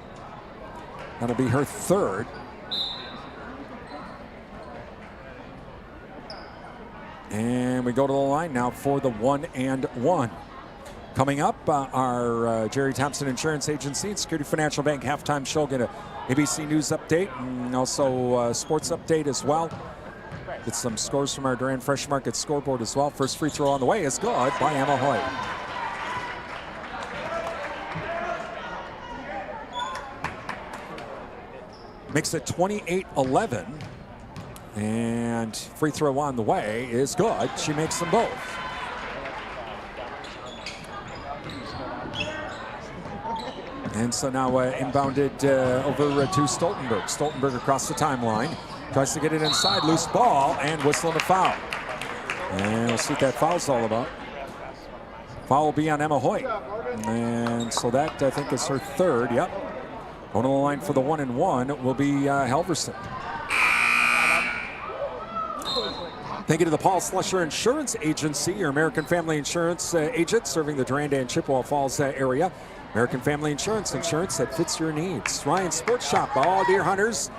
That'll be her third. And we go to the line now for the 1-and-1. Coming up, our Jerry Thompson Insurance Agency and Security Financial Bank halftime show. Get a ABC News update and also sports update as well. Get some scores from our Durand Fresh Market scoreboard as well. First free throw on the way is good by Emma Hoyt. Makes it 28-11. And free throw on the way is good. She makes them both. And so now inbounded over to Stoltenberg. Stoltenberg across the timeline. Tries to get it inside. Loose ball and whistling a foul. And we'll see what that foul's all about. Foul will be on Emma Hoyt. And so that, I think, is her third. Yep. Going to the line for the 1-1 will be Halverson. Thank you to the Paul Slusher Insurance Agency, your American Family Insurance agent serving the Durand and Chippewa Falls area. American Family Insurance that fits your needs. Ryan's Sports Shop, all deer hunters.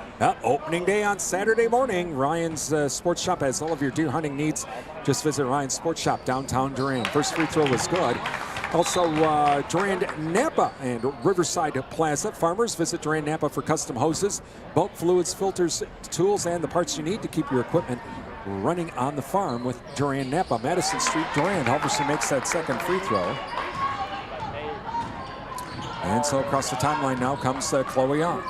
Opening day on Saturday morning. Ryan's Sports Shop has all of your deer hunting needs. Just visit Ryan's Sports Shop, downtown Durand. First free throw was good. Also, Durand Napa and Riverside Plaza. Farmers, visit Durand Napa for custom hoses, bulk fluids, filters, tools, and the parts you need to keep your equipment running on the farm with Durand Napa. Madison Street, Durand. Halverson makes that second free throw. And so across the timeline now comes Chloe Young.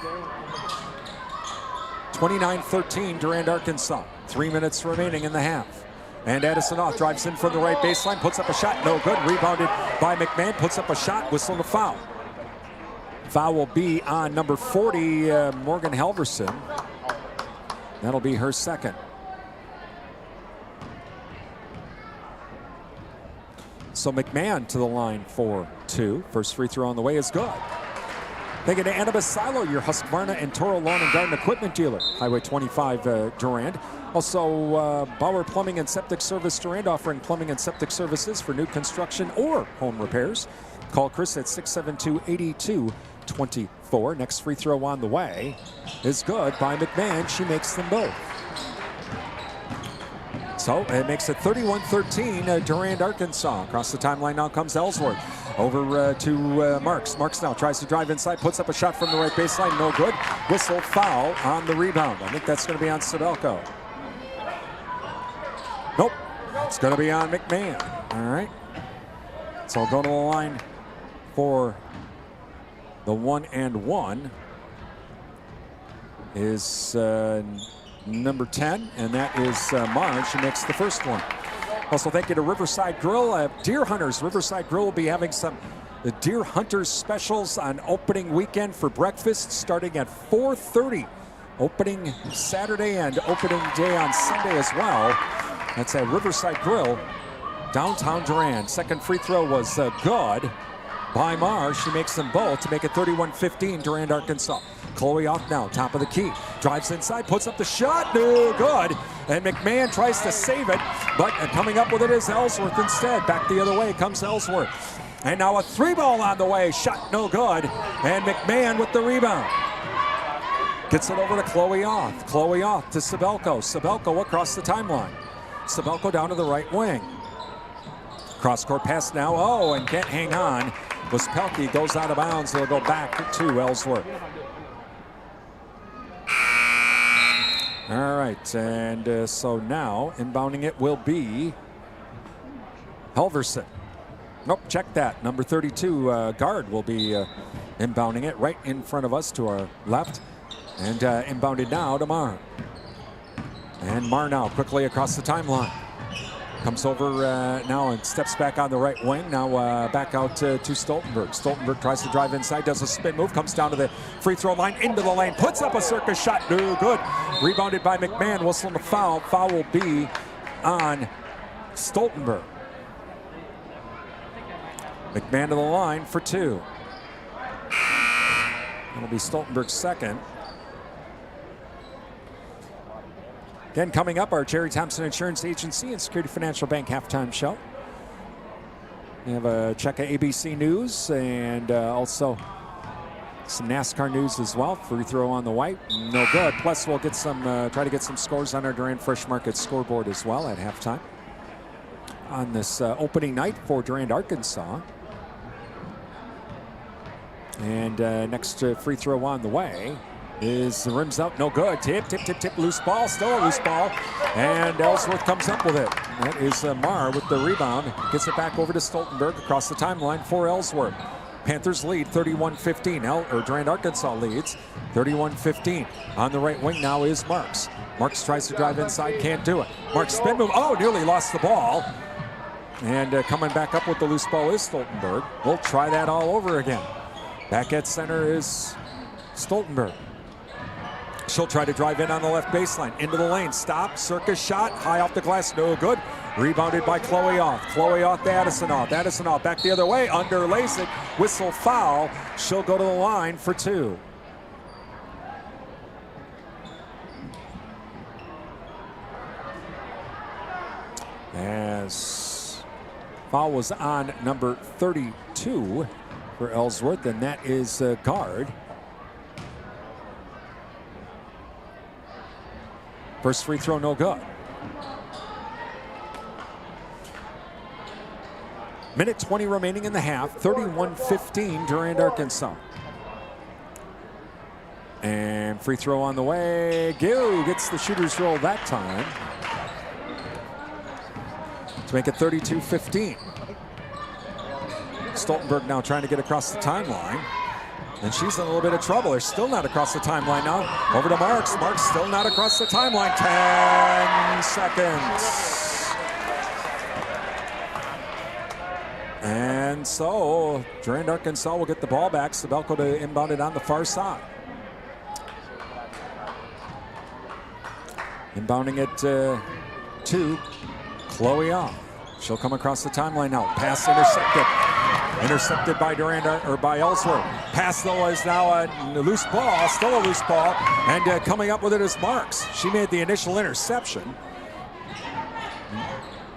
29-13, Durand-Arkansaw. 3 minutes remaining in the half. And Addison Off drives in from the right baseline, puts up a shot, no good. Rebounded by McMahon, puts up a shot, whistle to foul. Foul will be on number 40, Morgan Halverson. That'll be her second. So McMahon to the line for 2. First free throw on the way is good. Thank you to Annabis Silo, your Husqvarna and Toro Lawn and Garden Equipment dealer. Highway 25 Durand. Also Bauer Plumbing and Septic Service Durand, offering plumbing and septic services for new construction or home repairs. Call Chris at 672-8224. Next free throw on the way is good by McMahon. She makes them both. So it makes it 31-13, Durand-Arkansaw. Across the timeline now comes Ellsworth. Over to Marks. Marks now tries to drive inside, puts up a shot from the right baseline, no good. Whistle foul on the rebound. I think that's going to be on Sibelko. Nope, it's going to be on McMahon. All right. So I'll go to the line for the 1-1 is number 10, and that is Marge, who makes the first one. Also, thank you to Riverside Grill. Deer Hunters, Riverside Grill will be having some Deer Hunters specials on opening weekend for breakfast starting at 4:30. Opening Saturday and opening day on Sunday as well. That's at Riverside Grill, downtown Durand. Second free throw was good by Marge. She makes them both to make it 31-15, Durand-Arkansaw. Chloe off now, top of the key. Drives inside, puts up the shot, no good. And McMahon tries to save it, but coming up with it is Ellsworth instead. Back the other way comes Ellsworth. And now a 3-ball on the way, shot no good. And McMahon with the rebound. Gets it over to Chloe off. Chloe off to Sibelko. Sibelko across the timeline. Sibelko down to the right wing. Cross-court pass now, and can't hang on. Was Pelkey, goes out of bounds. It'll go back to Ellsworth. All right, and so now inbounding it will be Halverson. Nope, check that. Number 32 guard will be inbounding it right in front of us to our left. And inbounded now to Marr. And Marr now quickly across the timeline. Comes over now and steps back on the right wing. Now back out to Stoltenberg. Stoltenberg tries to drive inside, does a spin move, comes down to the free throw line, into the lane, puts up a circus shot, no good. Rebounded by McMahon, whistling the foul. Foul will be on Stoltenberg. McMahon to the line for 2. That'll be Stoltenberg's second. Again, coming up, our Jerry Thompson Insurance Agency and Security Financial Bank halftime show. We have a check of ABC News and also some NASCAR news as well. Free throw on the white, no good. Plus, we'll get some try to get some scores on our Durand Fresh Market scoreboard as well at halftime on this opening night for Durand-Arkansaw. And next free throw on the way is the rims out, no good. Tip, loose ball, still a loose ball. And Ellsworth comes up with it. That is Marr with the rebound. Gets it back over to Stoltenberg across the timeline for Ellsworth. Panthers lead 31-15. Durand-Arkansaw leads 31-15. On the right wing now is Marks. Marks tries to drive inside, can't do it. Marks spin move, nearly lost the ball. And coming back up with the loose ball is Stoltenberg. We'll try that all over again. Back at center is Stoltenberg. She'll try to drive in on the left baseline. Into the lane. Stop. Circus shot. High off the glass. No good. Rebounded by Chloe off. Chloe off to Addison off. Addison off. Back the other way. Underlays it. Whistle foul. She'll go to the line for 2. as foul was on number 32 for Ellsworth, and that is guard. First free throw, no good. Minute 20 remaining in the half, 31-15, Durand-Arkansaw. And free throw on the way. Gill gets the shooter's roll that time to make it 32-15. Stoltenberg now trying to get across the timeline. And she's in a little bit of trouble. They're still not across the timeline now. Over to Marks. Marks still not across the timeline. 10 seconds. And so Durand-Arkansaw will get the ball back. Sabelko to inbound it on the far side. Inbounding it to Chloe Off. She'll come across the timeline now. Pass intercepted. Intercepted by by Ellsworth. Pass though is now a loose ball, still a loose ball, and coming up with it is Marks. She made the initial interception.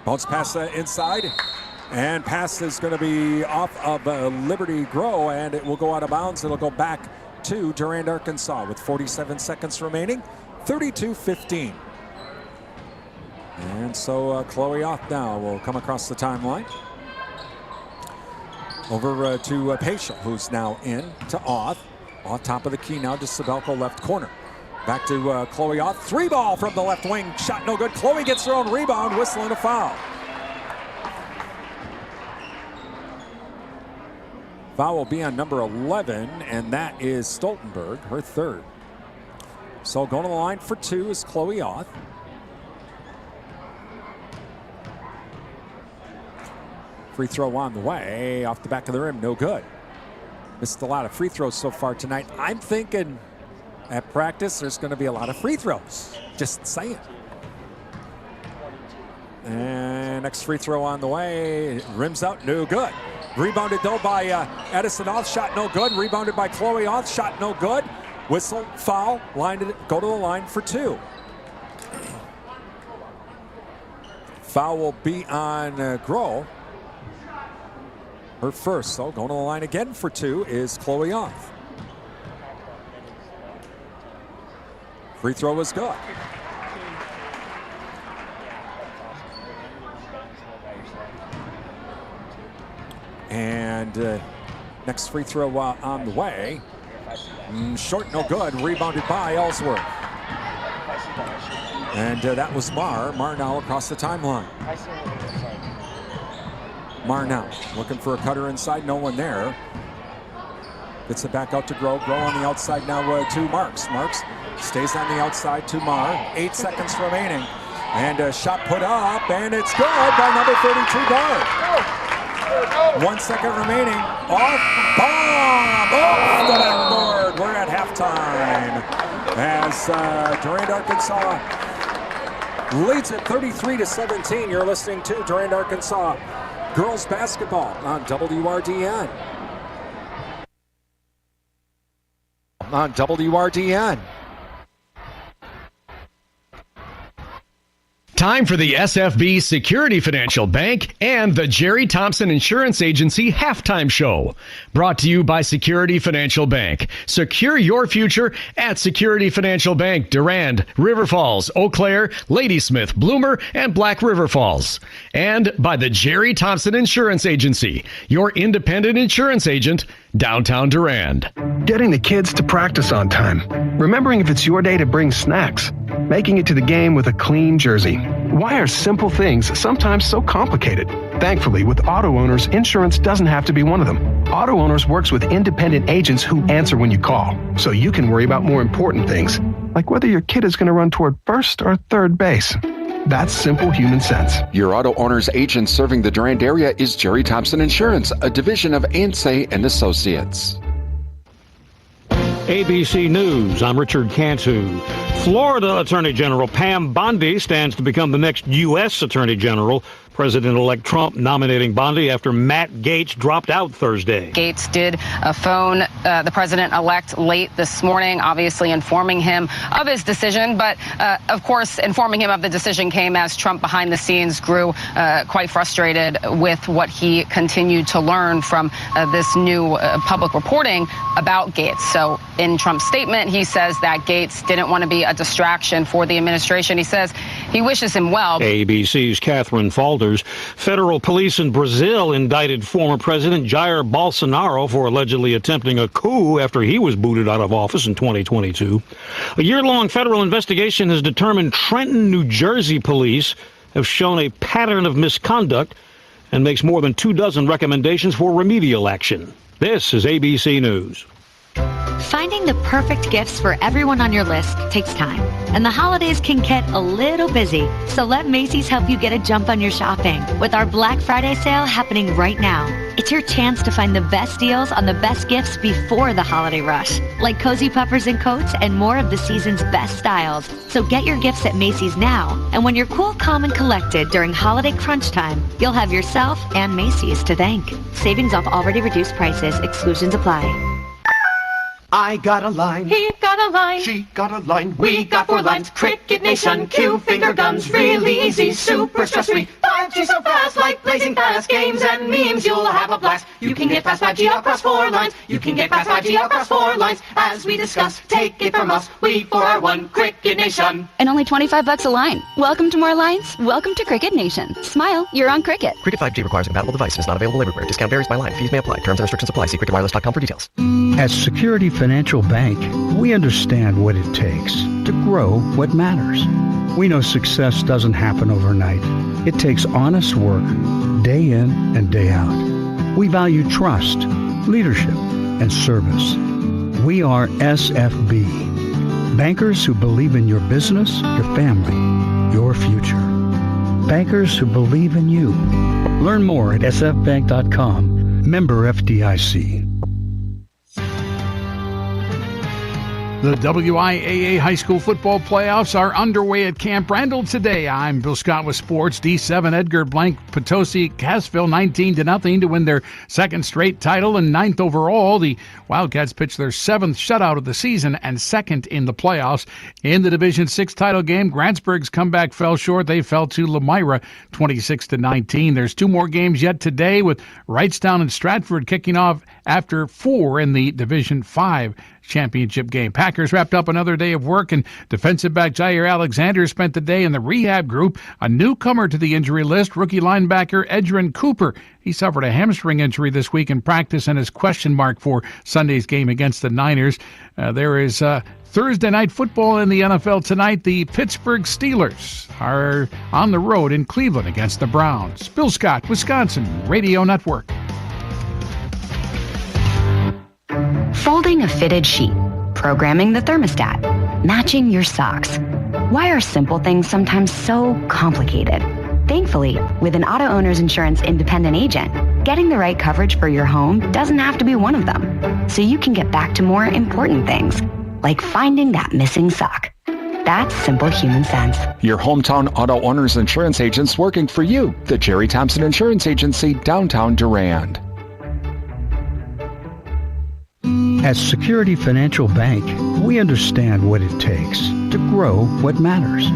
Bounce pass inside, and pass is going to be off of Liberty Grow, and it will go out of bounds. It'll go back to Durand-Arkansaw with 47 seconds remaining, 32-15. And so Chloe Off now will come across the timeline. Over to Paschal, who's now in to Oth. Off top of the key now to Sabelko left corner. Back to Chloe Oth. 3 ball from the left wing. Shot no good. Chloe gets her own rebound, whistling a foul. Foul will be on number 11, and that is Stoltenberg, her third. So going to the line for 2 is Chloe Oth. Free throw on the way, off the back of the rim, no good. Missed a lot of free throws so far tonight. I'm thinking at practice there's going to be a lot of free throws. Just saying. And next free throw on the way, rims out, no good. Rebounded though by Edison Oth, shot no good. Rebounded by Chloe Oth, shot no good. Whistle, foul, line to go to the line for 2. Foul will be on Grow. Her first, so going to the line again for 2 is Chloe Oth. Free throw was good. And next free throw on the way. Short, no good. Rebounded by Ellsworth. And that was Marr. Marr now across the timeline. Marr now looking for a cutter inside, no one there. Gets it back out to Grow. Grow on the outside now to Marks. Marks stays on the outside to Marr. 8 seconds remaining. And a shot put up, and it's good by number 32 guard. 1 second remaining. Off, bomb, off the backboard. We're at halftime. As Durand-Arkansaw leads it 33-17. You're listening to Durand-Arkansaw girls basketball on WRDN. On WRDN. Time for the SFB Security Financial Bank and the Jerry Thompson Insurance Agency Halftime Show. Brought to you by Security Financial Bank. Secure your future at Security Financial Bank, Durand, River Falls, Eau Claire, Ladysmith, Bloomer, and Black River Falls. And by the Jerry Thompson Insurance Agency, your independent insurance agent, downtown Durand. Getting the kids to practice on time. Remembering if it's your day to bring snacks. Making it to the game with a clean jersey. Why are simple things sometimes so complicated? Thankfully, with Auto Owners, insurance doesn't have to be one of them. Auto Owners works with independent agents who answer when you call, so you can worry about more important things, like whether your kid is going to run toward first or third base. That's simple human sense. Your Auto Owners agent serving the Durand area is Jerry Thompson Insurance, a division of Ansay and Associates. ABC News, I'm Richard Cantu. Florida Attorney General Pam Bondi stands to become the next U.S. Attorney General. President-elect Trump nominating Bondi after Matt Gaetz dropped out Thursday. Gaetz did phone the president-elect late this morning, obviously informing him of his decision. But, of course, informing him of the decision came as Trump behind the scenes grew quite frustrated with what he continued to learn from this new public reporting about Gaetz. So in Trump's statement, he says that Gaetz didn't want to be a distraction for the administration. He says he wishes him well. ABC's Catherine Falders. Federal police in Brazil indicted former President Jair Bolsonaro for allegedly attempting a coup after he was booted out of office in 2022. A year-long federal investigation has determined Trenton, New Jersey police have shown a pattern of misconduct and makes more than 24 recommendations for remedial action. This is ABC News. Finding the perfect gifts for everyone on your list takes time, and the holidays can get a little busy. So let Macy's help you get a jump on your shopping with our Black Friday sale happening right now. It's your chance to find the best deals on the best gifts before the holiday rush, like cozy puffers and coats and more of the season's best styles. So get your gifts at Macy's now, and when you're cool, calm, and collected during holiday crunch time, you'll have yourself and Macy's to thank. Savings off already reduced prices. Exclusions apply. I got a line. He got a line. She got a line. We got 4 lines. Cricket Nation, cue finger guns. Really easy, super stress-free. 5G so fast, like blazing fast. Games and memes, you'll have a blast. You can get past 5G across 4 lines. You can get past 5G across 4 lines. As we discuss, take it from us. We 4 are one. Cricket Nation. And only $25 a line. Welcome to more lines. Welcome to Cricket Nation. Smile, you're on Cricket. Cricket 5G requires a compatible device and is not available everywhere. Discount varies by line. Fees may apply. Terms and restrictions apply. See cricketwireless.com for details. At Security Financial Bank, we understand what it takes to grow what matters. We know success doesn't happen overnight. It takes honest work, day in and day out. We value trust, leadership, and service. We are SFB, bankers who believe in your business, your family, your future. Bankers who believe in you. Learn more at sfbank.com. Member FDIC. The WIAA High School Football Playoffs are underway at Camp Randall today. I'm Bill Scott with sports. D7 Edgar Blank Potosi Cassville 19-0 to win their second straight title and 9th overall. The Wildcats pitched their 7th shutout of the season and 2nd in the playoffs. In the Division 6 title game, Grantsburg's comeback fell short. They fell to Lemira 26-19. There's 2 more games yet today, with Wrightstown and Stratford kicking off after 4 in the Division 5 championship game. Packers wrapped up another day of work, and defensive back Jair Alexander spent the day in the rehab group. A newcomer to the injury list, rookie linebacker Edrin Cooper. He suffered a hamstring injury this week in practice and is question mark for Sunday's game against the Niners. There is Thursday night football in the NFL tonight. The Pittsburgh Steelers are on the road in Cleveland against the Browns. Bill Scott, Wisconsin Radio Network. Folding a fitted sheet, programming the thermostat, matching your socks. Why are simple things sometimes so complicated? Thankfully, with an auto owner's insurance independent agent, getting the right coverage for your home doesn't have to be one of them. So you can get back to more important things, like finding that missing sock. That's simple human sense. Your hometown auto owner's insurance agent's working for you. The Jerry Thompson Insurance Agency, downtown Durand. At Security Financial Bank, we understand what it takes to grow what matters.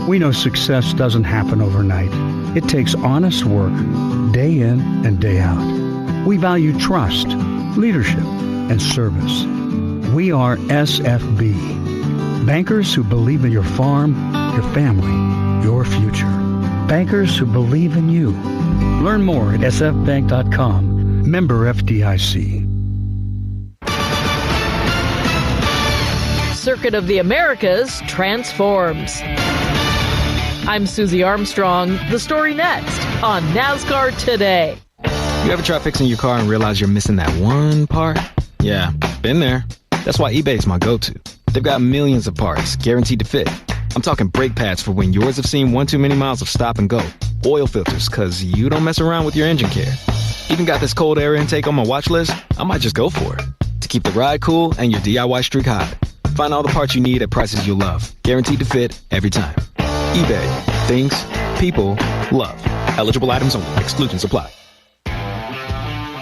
We know success doesn't happen overnight. It takes honest work, day in and day out. We value trust, leadership, and service. We are SFB, bankers who believe in your farm, your family, your future. Bankers who believe in you. Learn more at sfbank.com. Member FDIC. Circuit of the Americas transforms. I'm Susie Armstrong. The story next on NASCAR Today. You ever try fixing your car and realize you're missing that one part? Yeah, been there. That's why eBay's my go-to. They've got millions of parts, guaranteed to fit. I'm talking brake pads for when yours have seen one too many miles of stop and go. Oil filters, because you don't mess around with your engine care. Even got this cold air intake on my watch list. I might just go for it. To keep the ride cool and your DIY streak high. Find all the parts you need at prices you'll love. Guaranteed to fit every time. eBay. Things people love. Eligible items only. Exclusions apply.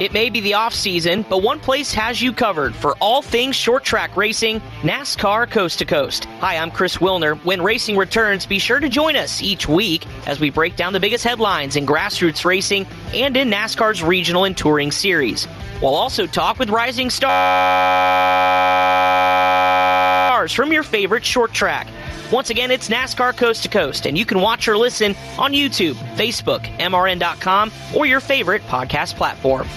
It may be the off-season, but one place has you covered for all things short track racing, NASCAR Coast to Coast. Hi, I'm Chris Wilner. When racing returns, be sure to join us each week as we break down the biggest headlines in grassroots racing and in NASCAR's regional and touring series. We'll also talk with rising stars from your favorite short track. Once again, it's NASCAR Coast to Coast, and you can watch or listen on YouTube, Facebook, MRN.com, or your favorite podcast platform.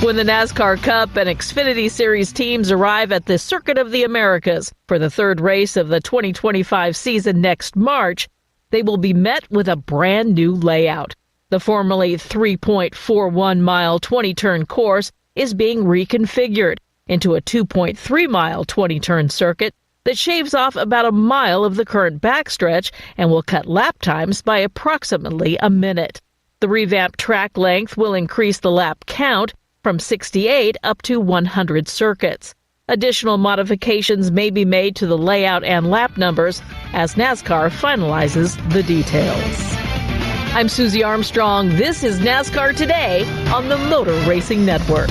When the NASCAR Cup and Xfinity Series teams arrive at the Circuit of the Americas for the third race of the 2025 season next March, they will be met with a brand new layout. The formerly 3.41-mile 20-turn course is being reconfigured into a 2.3-mile 20-turn circuit that shaves off about a mile of the current backstretch and will cut lap times by approximately a minute. The revamped track length will increase the lap count from 68 up to 100 circuits. Additional modifications may be made to the layout and lap numbers as NASCAR finalizes the details. I'm Susie Armstrong. This is NASCAR Today on the Motor Racing Network.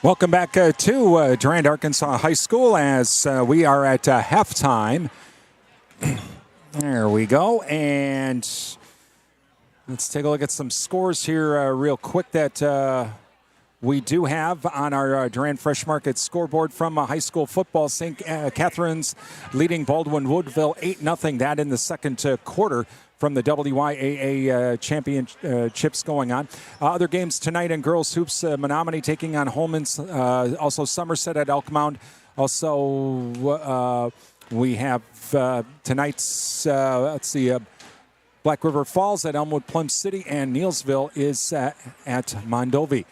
Welcome back to Durand-Arkansaw High School as we are at halftime. There we go. And let's take a look at some scores here real quick that we do have on our Durand Fresh Market scoreboard from high school football. St. Catherine's leading Baldwin Woodville 8-0. That in the second quarter from the WYAA championships going on. Other games tonight in girls hoops, Menominee taking on Holman's, also Somerset at Elk Mound. Also, we have tonight's, Black River Falls at Elmwood Plum City, and Neelsville is at Mondovi.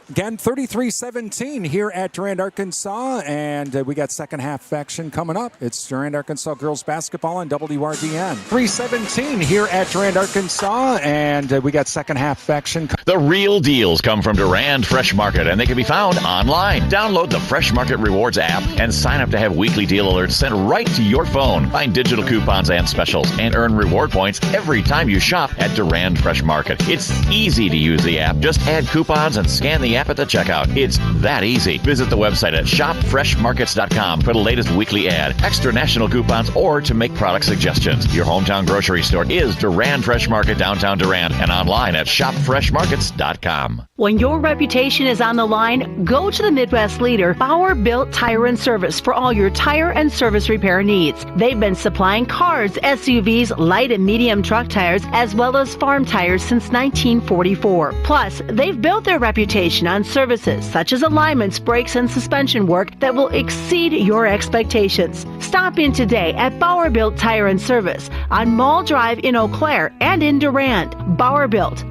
Again, 33-17 here at Durand-Arkansaw, and we got second half action coming up. It's Durand-Arkansaw girls basketball on WRDN. 3-17 here at Durand-Arkansaw, and we got second half action. The real deals come from Durand Fresh Market, and they can be found online. Download the Fresh Market Rewards app and sign up to have weekly deal alerts sent right to your phone. Find digital coupons and specials and earn reward points every time you shop at Durand Fresh Market. It's easy to use the app. Just add coupons and scan the app at the checkout. It's that easy. Visit the website at shopfreshmarkets.com for the latest weekly ad, extra national coupons, or to make product suggestions. Your hometown grocery store is Durand Fresh Market, downtown Durand, and online at shopfreshmarkets.com. When your reputation is on the line, go to the Midwest leader, Bauer Built Tire and Service, for all your tire and service repair needs. They've been supplying cars, SUVs, light and medium truck tires, as well as farm tires since 1944. Plus, they've built their reputation on services such as alignments, brakes, and suspension work that will exceed your expectations. Stop in today at Bauer Built Tire and Service on Mall Drive in Eau Claire and in Durand. Bauer Built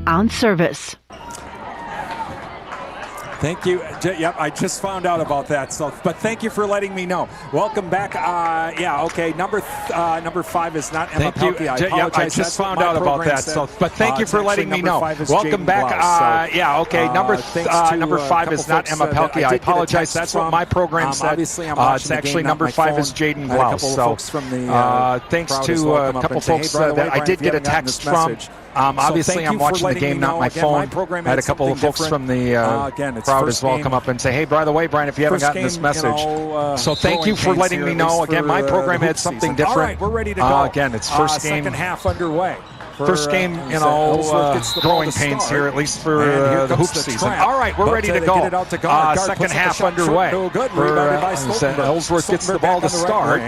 on service. Thank you. Yep, I just found out about that. But thank you for letting me know. Welcome back. Number 5 is not Emma Pelkey. I apologize. Yep, I just found out about that. But thank you for letting me know. Welcome back. Number 5 is not Emma Pelkey. I apologize. That's what my program said. It's actually number 5 is Jaden Blouse. So thanks to a couple folks that I did get a text from. Obviously, I'm watching the game, not my phone. I had a couple of folks from the crowd as well come up and say, hey, by the way, Brian, if you haven't gotten this message. So thank you for letting me know. Again, my program had something different. All right, we're ready to go. Again, it's first game. Second half underway. First game, growing pains here, at least for the hoop season. All right, we're ready to go. Second half underway. Ellsworth gets the ball to start.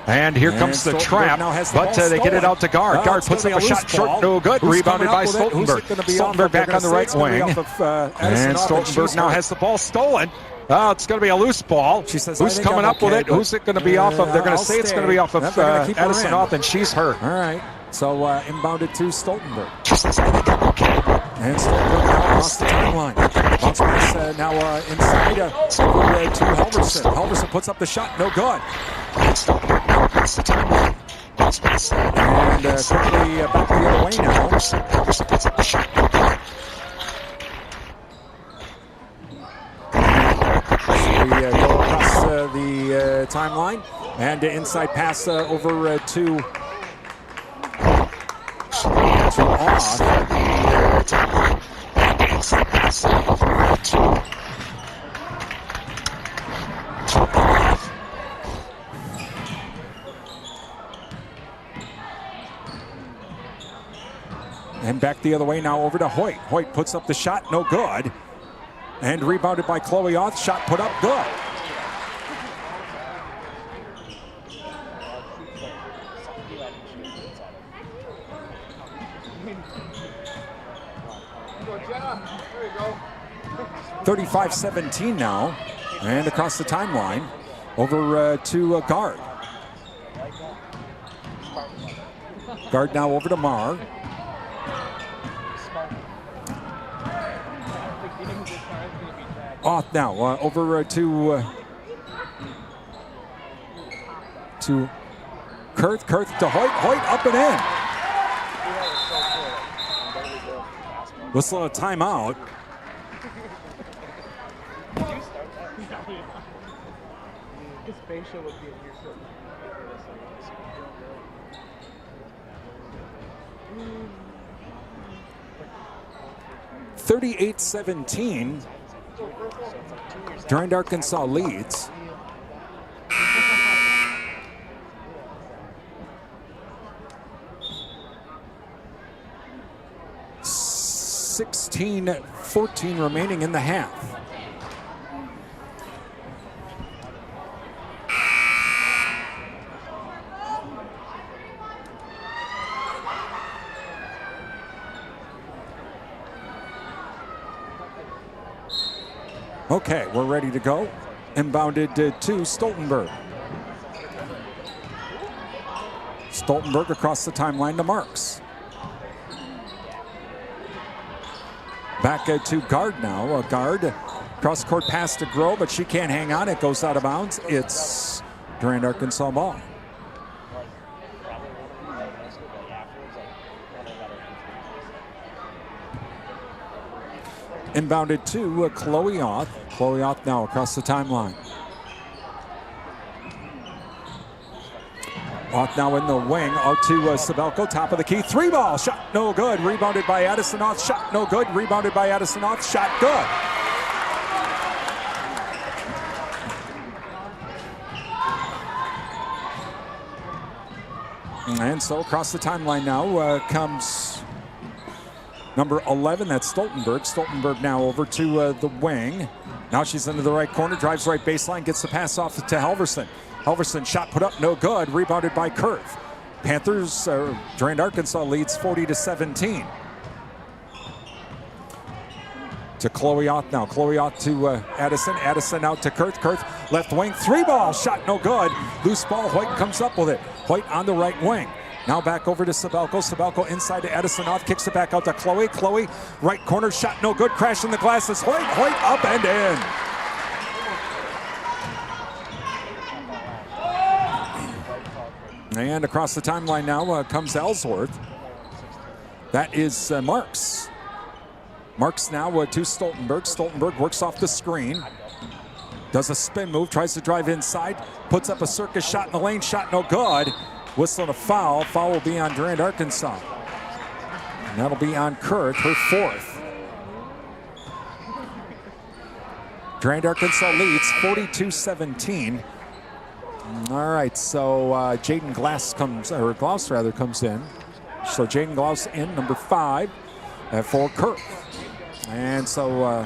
And here comes the trap, but they get it out to Guard. Guard puts up a shot short, no good. Rebounded by Stoltenberg. Stoltenberg back on the right wing. And Stoltenberg now has the ball stolen. It's going to be a loose ball. Who's coming up with it? Who's it going to be off of? They're going to say it's going to be off of Edison-Oth, and she's hurt. All right. So inbounded to Stoltenberg. And Stoltenberg now across the timeline. Bounce pass now inside over to Halverson. Halverson puts up the shot, no good. And Stoltenberg now across the timeline. Bounce pass and quickly back the other way now. Halverson puts up the shot, no good. We go across the timeline and inside pass over to Off. And back the other way now over to Hoyt. Hoyt puts up the shot, no good. And rebounded by Chloe Oth. Shot put up, good. .35-17 now, and across the timeline over to Guard. Guard now over to Marr. Off now over to Kurth. Kurth to Hoyt. Hoyt up and in. Whistle a timeout. His facial would be in here. 38-17. Durand-Arkansaw leads. .14 remaining in the half. Okay, we're ready to go. Inbounded to Stoltenberg. Stoltenberg across the timeline to Marks. Back to Guard now. Guard cross court pass to Groh, but she can't hang on. It goes out of bounds. It's Durand-Arkansaw ball. Inbounded to Chloe Oth. Chloe Oth now across the timeline. Oth now in the wing, out to Sabelko, top of the key. Three ball, shot no good. Rebounded by Edison-Oth, shot no good. Rebounded by Edison-Oth, shot good. And so across the timeline now comes number 11, that's Stoltenberg. Stoltenberg now over to the wing. Now she's into the right corner, drives right baseline, gets the pass off to Halverson. Halverson shot put up, no good, rebounded by Kurth. Panthers, Durand-Arkansaw leads 40-17. To Chloe Oth now. Chloe Oth to Addison. Addison out to Kurth. Kurth left wing, three ball, shot no good. Loose ball, Hoyt comes up with it. Hoyt on the right wing. Now back over to Sabelko. Sabelko inside to Edison-Oth, kicks it back out to Chloe. Chloe, right corner, shot no good, crashing the glasses. Hoyt, Hoyt up and in. And across the timeline now comes Ellsworth. That is Marks. Marks now to Stoltenberg. Stoltenberg works off the screen. Does a spin move, tries to drive inside. Puts up a circus shot in the lane, shot no good. Whistling a foul. Foul will be on Durand-Arkansaw. And that'll be on Kurth, her 4th. Durand-Arkansaw leads 42-17. All right, so Jaden Glaus comes in. So Jaden Glaus in, number 5 for Kurth. And so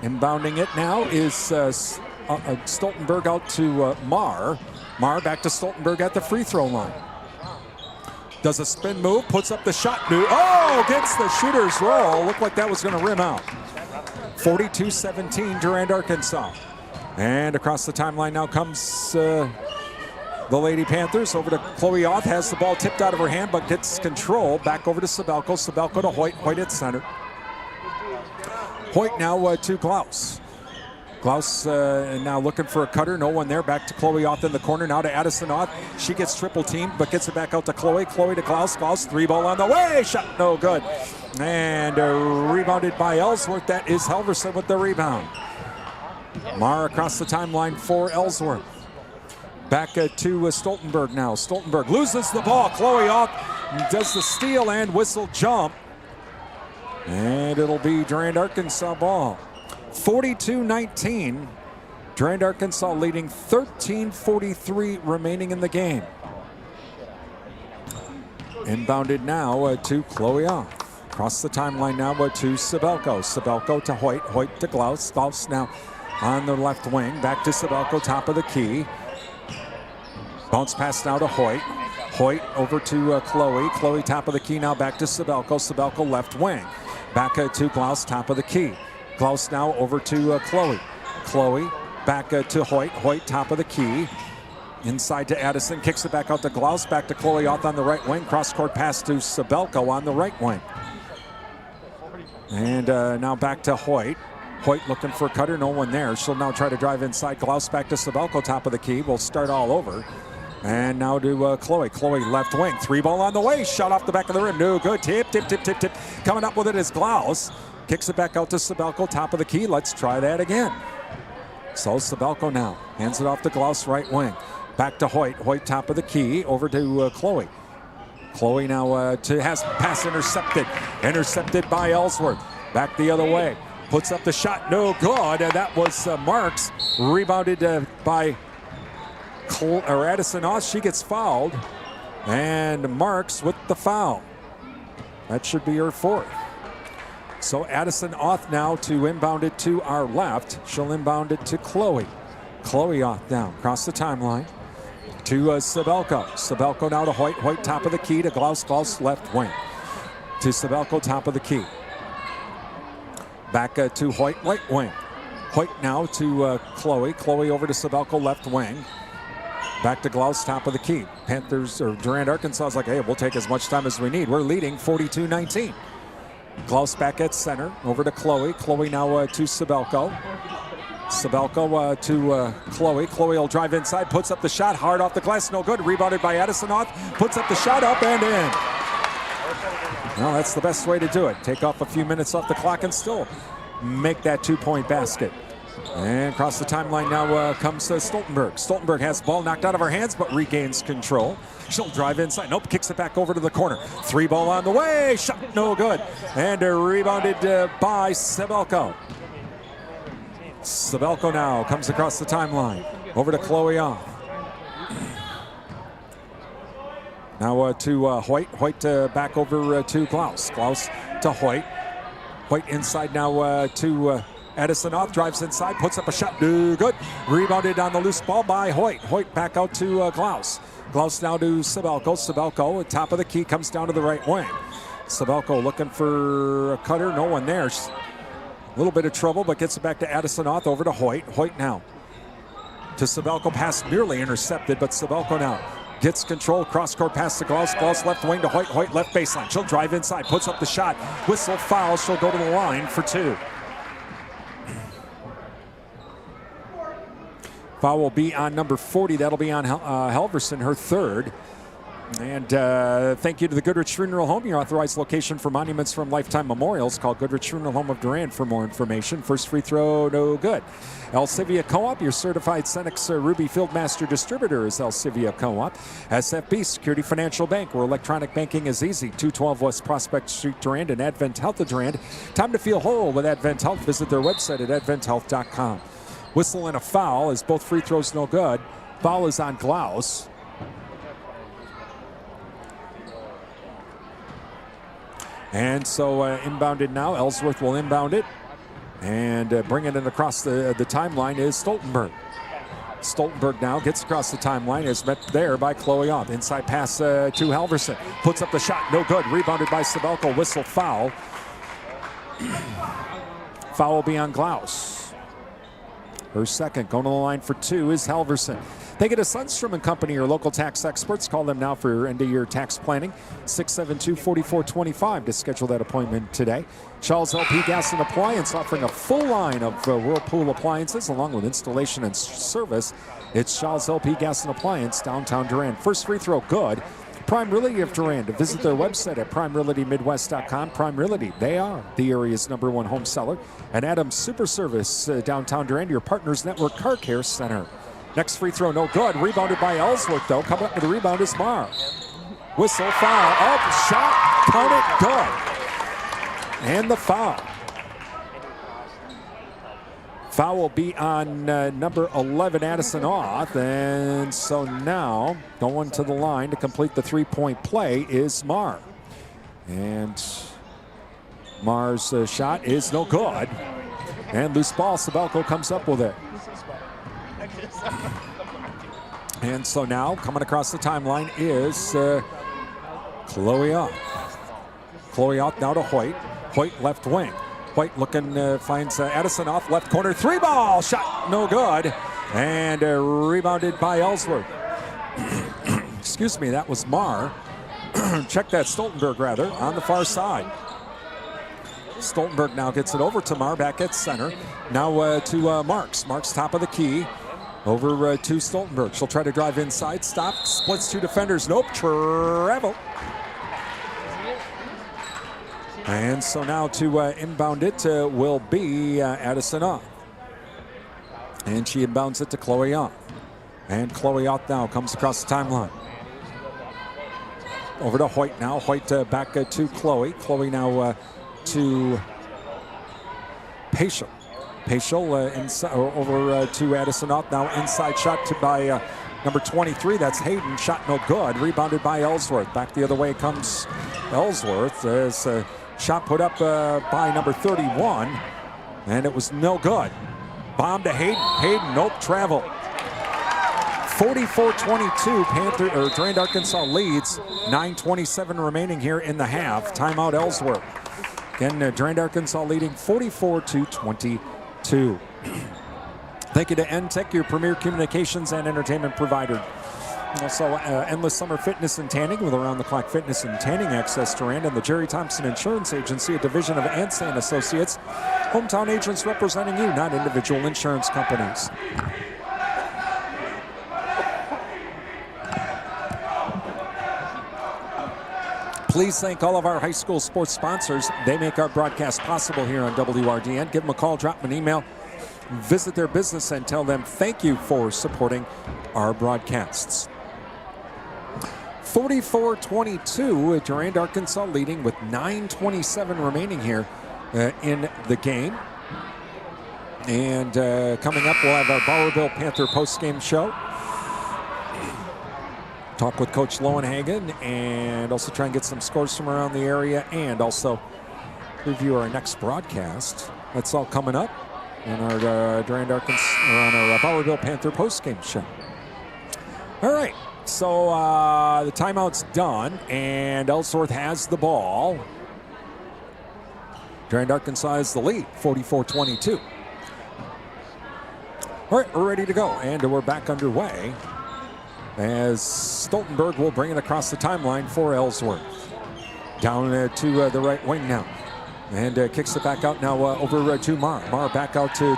inbounding it now is Stoltenberg out to Marr. Marr back to Stoltenberg at the free throw line. Does a spin move, puts up the shot. Oh, gets the shooter's roll. Looked like that was going to rim out. 42-17, Durand-Arkansaw. And across the timeline now comes the Lady Panthers. Over to Chloe Auth, has the ball tipped out of her hand, but gets control. Back over to Sabelko. Sabelko to Hoyt. Hoyt at center. Hoyt now to Glaus. Glaus now looking for a cutter. No one there. Back to Chloe Auth in the corner. Now to Addison Auth. She gets triple teamed, but gets it back out to Chloe. Chloe to Glaus. Glaus, 3-ball on the way. Shot no good. And rebounded by Ellsworth. That is Halverson with the rebound. Marr across the timeline for Ellsworth. Back to Stoltenberg now. Stoltenberg loses the ball. Chloe Auth does the steal and whistle jump. And it'll be Durand-Arkansaw ball. 42-19. Durand-Arkansaw leading 13:43 remaining in the game. Inbounded now to Chloe Auth. Across the timeline now to Sabelko. Sabelko to Hoyt. Hoyt to Glaus. Glaus now on the left wing. Back to Sabelko, top of the key. Bounce pass now to Hoyt. Hoyt over to Chloe. Chloe top of the key now back to Sabelko. Sabelko left wing. Back to Glaus, top of the key. Glaus now over to Chloe. Chloe back to Hoyt. Hoyt top of the key. Inside to Addison. Kicks it back out to Glaus. Back to Chloe Auth on the right wing. Cross-court pass to Sabelko on the right wing. And now back to Hoyt. Hoyt looking for a cutter. No one there. She'll now try to drive inside. Glaus back to Sabelko, top of the key. We'll start all over. And now to Chloe. Chloe left wing. 3-ball on the way. Shot off the back of the rim. No good. Tip. Coming up with it is Glaus. Kicks it back out to Sabelko, top of the key. Let's try that again. So Sabelko now hands it off to Glaus, right wing. Back to Hoyt. Hoyt top of the key. Over to Chloe. Chloe now has pass intercepted. Intercepted by Ellsworth. Back the other way. Puts up the shot. No good. And that was Marks. Rebounded by Addison Auth. She gets fouled. And Marks with the foul. That should be her 4th. So Addison Auth now to inbound it to our left. She'll inbound it to Chloe. Chloe Auth down across the timeline to Sabelko. Sabelko now to Hoyt. Hoyt top of the key to Glaus. Glaus left wing. To Sabelko top of the key. Back to Hoyt right wing. Hoyt now to Chloe. Chloe over to Sabelko left wing. Back to Glaus top of the key. Panthers or Durand-Arkansaw is like, hey, we'll take as much time as we need. We're leading 42-19. Glaus back at center. Over to Chloe. Chloe now to Sabelko. Sabelko to Chloe. Chloe will drive inside. Puts up the shot. Hard off the glass. No good. Rebounded by Addison Auth. Puts up the shot up and in. Well, that's the best way to do it. Take off a few minutes off the clock and still make that 2-point basket. And across the timeline now comes Stoltenberg. Stoltenberg has the ball knocked out of her hands but regains control. She'll drive inside. Nope, kicks it back over to the corner. 3-ball on the way. Shot no good. And rebounded by Sabelko. Sabelko now comes across the timeline. Over to Chloe Auth. Now to Hoyt. Hoyt back over to Glaus. Glaus to Hoyt. Hoyt inside now to Addison Auth. Drives inside. Puts up a shot. No good. Rebounded on the loose ball by Hoyt. Hoyt back out to Glaus. Glaus now to Sabelko. Sabelko, top of the key, comes down to the right wing. Sabelko looking for a cutter. No one there. A little bit of trouble, but gets it back to Addison Auth. Over to Hoyt. Hoyt now to Sabelko. Pass nearly intercepted, but Sabelko now gets control. Cross-court pass to Glaus. Glaus left wing to Hoyt. Hoyt left baseline. She'll drive inside. Puts up the shot. Whistle foul. She'll go to the line for 2. Foul will be on number 40. That'll be on Halverson, her 3rd. And thank you to the Goodrich Funeral Home, your authorized location for monuments from Lifetime Memorials. Call Goodrich Funeral Home of Durand for more information. First free throw, no good. Elsivia Co-op, your certified Cenex Ruby Fieldmaster distributor is Elsivia Co-op. SFB Security Financial Bank, where electronic banking is easy. 212 West Prospect Street, Durand, and Advent Health of Durand. Time to feel whole with Advent Health. Visit their website at adventhealth.com. Whistle and a foul as both free throws no good. Foul is on Glaus. And so inbounded now. Ellsworth will inbound it. And bringing it across the timeline is Stoltenberg. Stoltenberg now gets across the timeline. Is met there by Chloe Off. Inside pass to Halverson. Puts up the shot. No good. Rebounded by Sabelko. Whistle foul. Foul will be on Glaus. Her second. Going to the line for two is Halverson. They get a Sundstrom and Company, your local tax experts. Call them now for your end-of-year tax planning. 672-4425 to schedule that appointment today. Charles LP Gas and Appliance offering a full line of Whirlpool appliances along with installation and service. It's Charles LP Gas and Appliance, downtown Durand. First free throw, good. Prime Realty of Durand. To visit their website at primerealitymidwest.com. Prime Realty, they are the area's #1 home seller. And Adams Super Service, downtown Durand, your Partners Network Car Care Center. Next free throw, no good. Rebounded by Ellsworth, though. Coming up with the rebound is Marr. Whistle, foul. Up, shot, count it, good. And the foul. Foul will be on number 11, Addison Oth. And so now, going to the line to complete the three-point play is Marr. And Marr's shot is no good. And loose ball, Sabelko comes up with it. And so now, coming across the timeline is Chloe Oth. Chloe Oth now to Hoyt. Hoyt left wing. Hoyt looking, finds Addison Oth left corner. Three ball, shot no good. And rebounded by Ellsworth. Excuse me, that was Marr. Check that, Stoltenberg rather, on the far side. Stoltenberg now gets it over to Marr back at center. Now to Marks. Marks top of the key. Over to Stoltenberg. She'll try to drive inside. Stop. Splits two defenders. Nope. Travel. And so now to inbound it will be Addison Oth. And she inbounds it to Chloe Oth. And Chloe Oth now comes across the timeline. Over to Hoyt now. Hoyt back to Chloe. Chloe now to Paschal. Paschal over to Addison Oth. Now inside shot by number 23. That's Hayden. Shot no good. Rebounded by Ellsworth. Back the other way comes Ellsworth. As shot put up by number 31. And it was no good. Bomb to Hayden. Hayden, nope, travel. 44-22, Durand-Arkansaw leads. 9:27 remaining here in the half. Timeout Ellsworth. Again, Durand-Arkansaw leading 44-22. Thank you to NTech, your premier communications and entertainment provider. Also, Endless Summer Fitness and Tanning with around-the-clock fitness and tanning access Durand, and the Jerry Thompson Insurance Agency, a division of Ansan Associates. Hometown agents representing you, not individual insurance companies. Please thank all of our high school sports sponsors. They make our broadcast possible here on WRDN. Give them a call, drop them an email, visit their business, and tell them thank you for supporting our broadcasts. 44-22, Durand-Arkansaw leading with 9:27 remaining here in the game. And coming up, we'll have our Bowerville Panther post-game show. Talk with Coach Lowenhagen and also try and get some scores from around the area and also review our next broadcast. That's all coming up in our Durand-Arkansaw, on our Bowerville Panther postgame show. All right, so the timeout's done and Ellsworth has the ball. Durand-Arkansaw is the lead, 44-22. All right, we're ready to go and we're back underway. As Stoltenberg will bring it across the timeline for Ellsworth. Down to the right wing now. And kicks it back out now over to Marr. Marr back out to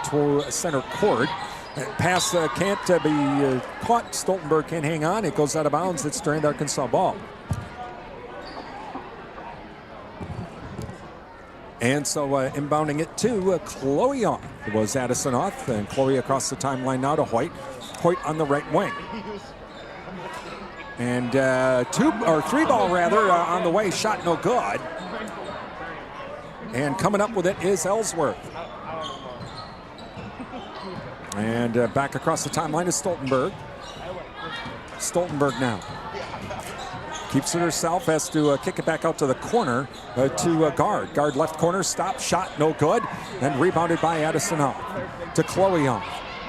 center court. Pass can't be caught. Stoltenberg can't hang on. It goes out of bounds. It's Durand-Arkansaw ball. And so inbounding it to Chloe Oth was Addison Oth, and Chloe across the timeline now to Hoyt. Hoyt on the right wing. And 3 ball rather on the way, shot no good. And coming up with it is Ellsworth. And back across the timeline is Stoltenberg. Stoltenberg now. Keeps it herself, has to kick it back out to the corner to Guard. Guard left corner, stop, shot, no good. And rebounded by Addison Oth to Chloe Oth.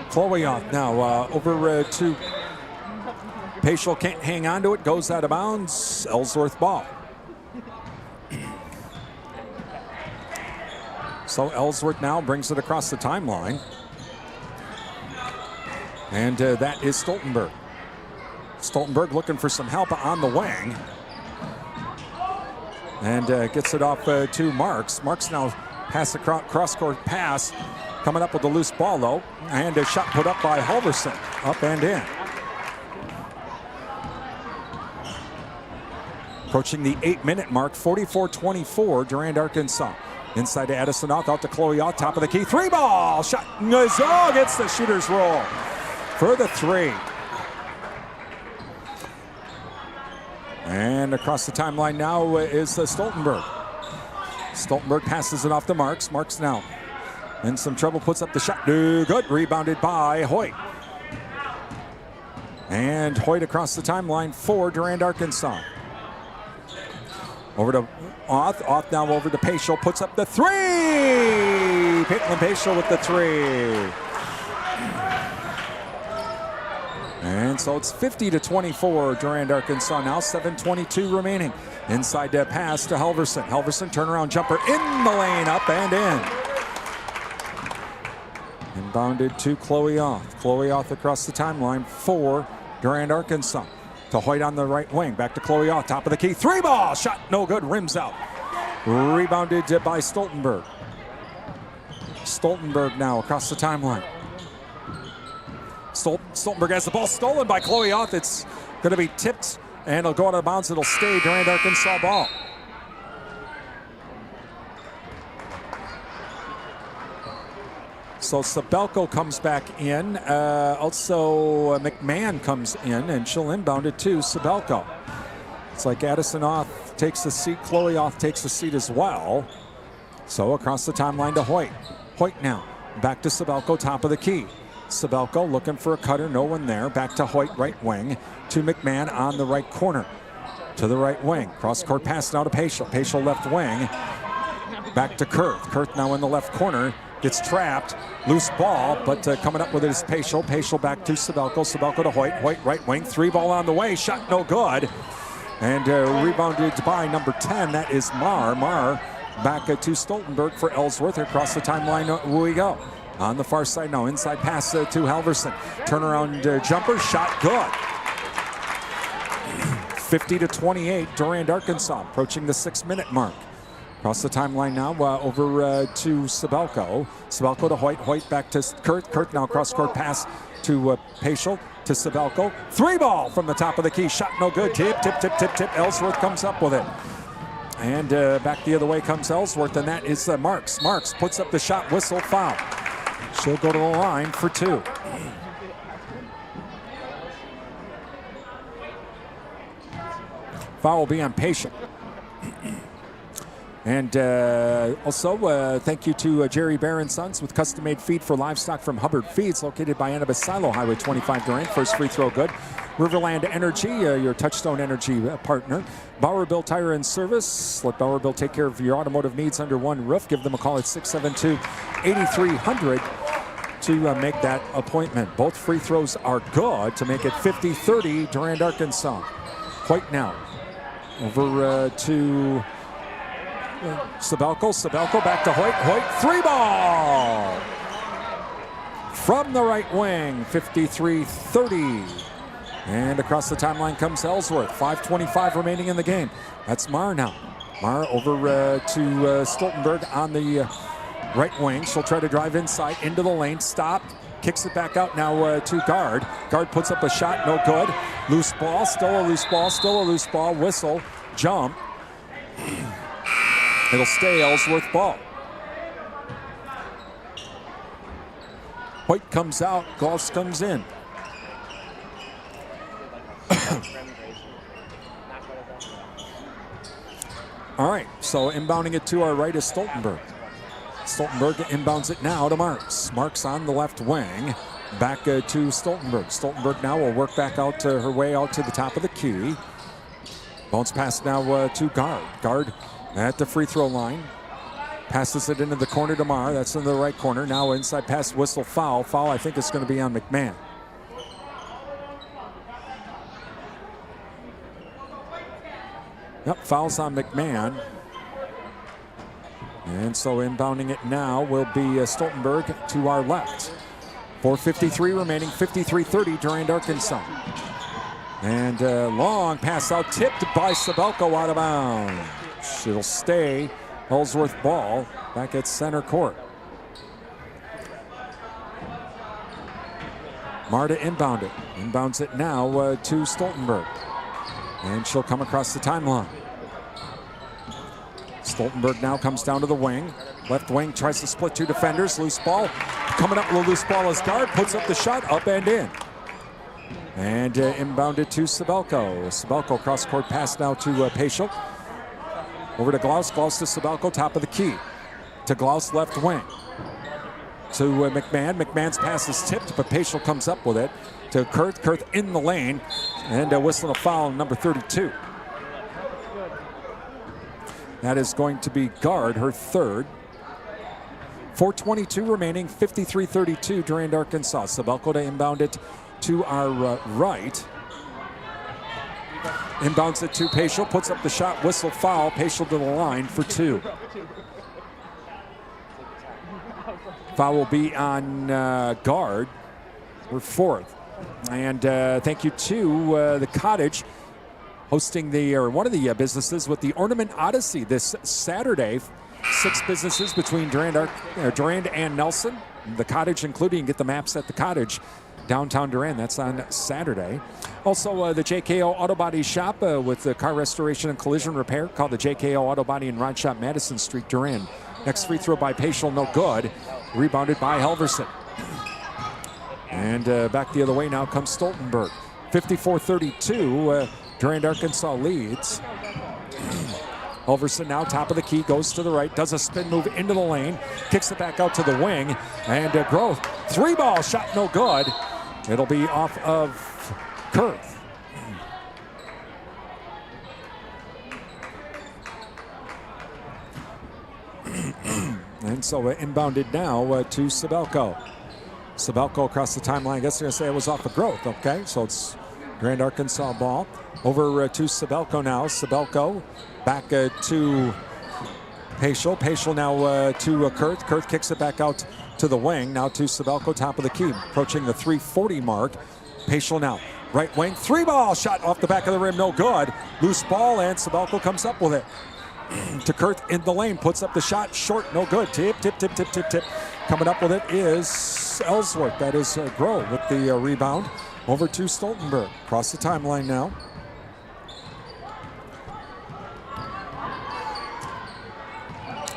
Chloe Oth now over to Paschal, can't hang on to it, goes out of bounds. Ellsworth ball. So Ellsworth now brings it across the timeline. And that is Stoltenberg. Stoltenberg looking for some help on the wing. And gets it off to Marks. Marks now pass across cross-court pass. Coming up with a loose ball though. And a shot put up by Halverson. Up and in. Approaching the 8-minute mark. 44-24 Durand-Arkansaw. Inside to Addison Oth, out to Chloe Oth, top of the key. 3 ball shot. Ngazoo gets the shooter's roll for the 3. And across the timeline now is Stoltenberg. Stoltenberg passes it off to Marks. Marks now in some trouble, puts up the shot. Good. Rebounded by Hoyt. And Hoyt across the timeline for Durand-Arkansaw. Over to Oth. Oth now over to Paschal. Puts up the 3. Caitlin Paschal with the 3. And so it's 50-24 Durand-Arkansaw now. 7:22 remaining. Inside that pass to Halverson. Halverson turnaround jumper in the lane, up and in. Inbounded to Chloe Oth. Chloe Oth across the timeline for Durand-Arkansaw. To Hoyt on the right wing. Back to Chloe Oth, top of the key. 3 ball shot, no good, rims out. Rebounded by Stoltenberg. Stoltenberg now across the timeline. Stoltenberg has the ball stolen by Chloe Oth. It's going to be tipped and it'll go out of bounds. It'll stay Durand-Arkansaw ball. So Sabelko comes back in. Also McMahon comes in and she'll inbound it to Sabelko. It's like Addison Oth takes the seat. Chloe Oth takes the seat as well. So across the timeline to Hoyt. Hoyt now back to Sabelko, top of the key. Sabelko looking for a cutter, no one there. Back to Hoyt, right wing, to McMahon on the right corner. To the right wing. Cross-court pass now to Paschal. Paschal left wing. Back to Kurth. Kurth now in the left corner. Gets trapped. Loose ball, but coming up with it is Paschal. Paschal back to Sabelko. Sabelko to Hoyt. Hoyt right wing. 3 ball on the way. Shot no good. And rebounded by number 10. That is Marr. Marr back to Stoltenberg for Ellsworth. Across the timeline we go. On the far side now, inside pass to Halverson. Turnaround jumper, shot good. 50-28, Durand-Arkansaw approaching the 6-minute mark. Across the timeline now, over to Sabelko. Sabelko to Hoyt. Hoyt back to Kurth. Kurth now cross-court pass to Paschal to Sabelko. 3 ball from the top of the key. Shot no good. Tip, tip, tip, tip, tip. Ellsworth comes up with it. And back the other way comes Ellsworth, and that is Marks. Marks puts up the shot, whistle, foul. She'll go to the line for 2. Foul will be on Paschal. And also thank you to Jerry Bear & Sons with custom-made feed for livestock from Hubbard Feeds, located by Annabas Silo, Highway 25 Durant. First free throw good. Riverland Energy, your Touchstone Energy partner. Bauer Bill Tire and Service. Let Bauer Bill take care of your automotive needs under one roof. Give them a call at 672-8300 to make that appointment. Both free throws are good to make it 50-30 Durand-Arkansaw. Hoyt now over to Sabelko. Sabelko back to Hoyt. Hoyt, 3 ball from the right wing. 53-30. And across the timeline comes Ellsworth. 5:25 remaining in the game. That's Marr now. Marr over to Stoltenberg on the right wing. She'll try to drive inside into the lane. Stop. kicks it back out now to Guard. Guard puts up a shot, no good. Loose ball, still a loose ball, still a loose ball. Whistle, jump. It'll stay Ellsworth ball. White comes out, Gloss comes in. All right, so inbounding it to our right is Stoltenberg. Stoltenberg inbounds it now to Marks. Marks on the left wing. Back to Stoltenberg. Stoltenberg now will work back out to her way out to the top of the key. Bounce pass now to Guard. Guard at the free throw line. Passes it into the corner to Marr. That's in the right corner. Now inside pass, whistle, foul. Foul, I think it's going to be on McMahon. Yep, fouls on McMahon. And so inbounding it now will be Stoltenberg to our left. 4:53 remaining, 53-30, Durand-Arkansaw. And long pass out, tipped by Sabelko out of bounds. It'll stay Ellsworth ball back at center court. Marta inbound it. Inbounds it now to Stoltenberg. And she'll come across the timeline. Stoltenberg now comes down to the wing. Left wing tries to split two defenders. Loose ball. Coming up with a loose ball as Guard puts up the shot, up and in. And inbounded to Sabelko. Sabelko cross court pass now to Paschal. Over to Glaus. Glaus to Sabelko, top of the key. To Glaus, left wing. To McMahon. McMahon's pass is tipped, but Paschal comes up with it. To Kurth. Kurth in the lane. And whistling a foul on number 32. That is going to be Guard, her third. 4:22 remaining, 53-32, Durand-Arkansaw. Sabelko to inbound it to our right. Inbounds it to Paschal, puts up the shot, whistle, foul. Paschal to the line for two. Foul will be on Guard, her fourth. And thank you to the Cottage, hosting one of the businesses with the Ornament Odyssey this Saturday. 6 businesses between Durand and Nelson. The Cottage including, get the maps at the Cottage, downtown Durand. That's on Saturday. Also, the JKO Auto Body Shop with the car restoration and collision repair, called the JKO Auto Body and Rod Shop, Madison Street, Durand. Next free throw by Paschal, no good. Rebounded by Helverson. And back the other way now comes Stoltenberg. 54-32, Durand-Arkansaw leads. Helverson now top of the key, goes to the right, does a spin move into the lane, kicks it back out to the wing, and Groth. 3-ball shot, no good. It'll be off of Kurth. And so inbounded now to Sabelko. Sabelko across the timeline. I guess they're going to say it was off of Groth. Okay, so it's Durand-Arkansaw ball. Over to Sabelko now. Sabelko back to Paschal. Paschal now to Kurth. Kurth kicks it back out to the wing. Now to Sabelko, top of the key. Approaching the 3:40 mark. Paschal now. Right wing. 3-ball shot off the back of the rim. No good. Loose ball, and Sabelko comes up with it. To Kurth in the lane. Puts up the shot. Short. No good. Tip, tip, tip, tip, tip, tip. Coming up with it is Ellsworth. That is Groh with the rebound. Over to Stoltenberg. Across the timeline now.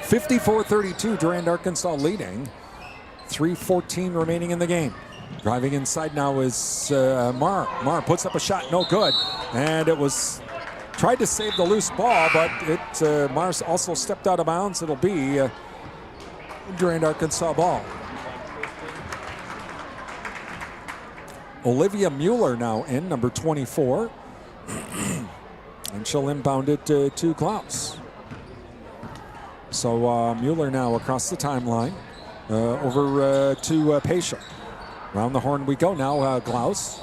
(54-32), Durand-Arkansaw leading. 3:14 remaining in the game. Driving inside now is Marr. Marr puts up a shot, no good. And it was tried to save the loose ball, but Marr also stepped out of bounds. It'll be Durand-Arkansaw ball. Olivia Mueller now in, number 24. And she'll inbound it to Klaus. So Mueller now across the timeline. Over to Paschal. Around the horn we go now. Klaus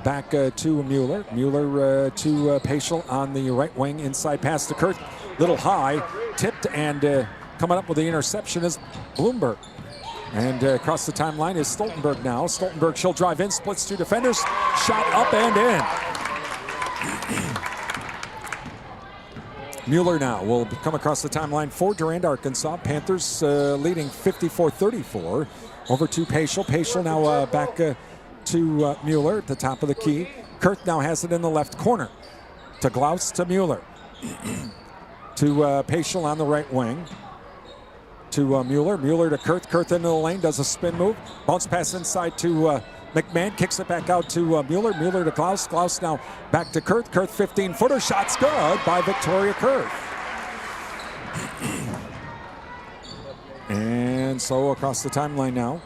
back to Mueller. Mueller to Paschal on the right wing. Inside pass to Kurth. Little high. Tipped, and coming up with the interception is Bloomberg. And across the timeline is Stoltenberg now. Stoltenberg, she'll drive in, splits two defenders. Shot up and in. Mueller now will come across the timeline for Durand-Arkansaw. Panthers leading 54-34 over to Paschal. Paschal now back to Mueller at the top of the key. Kurth now has it in the left corner. To Glaus, to Mueller. To Paschal on the right wing. To Mueller. Mueller to Kurth. Kurth into the lane, does a spin move. Bounce pass inside to McMahon, kicks it back out to Mueller. Mueller to Glaus. Glaus now back to Kurth. Kurth 15-footer. Shot's good by Victoria Kurth. And so across the timeline now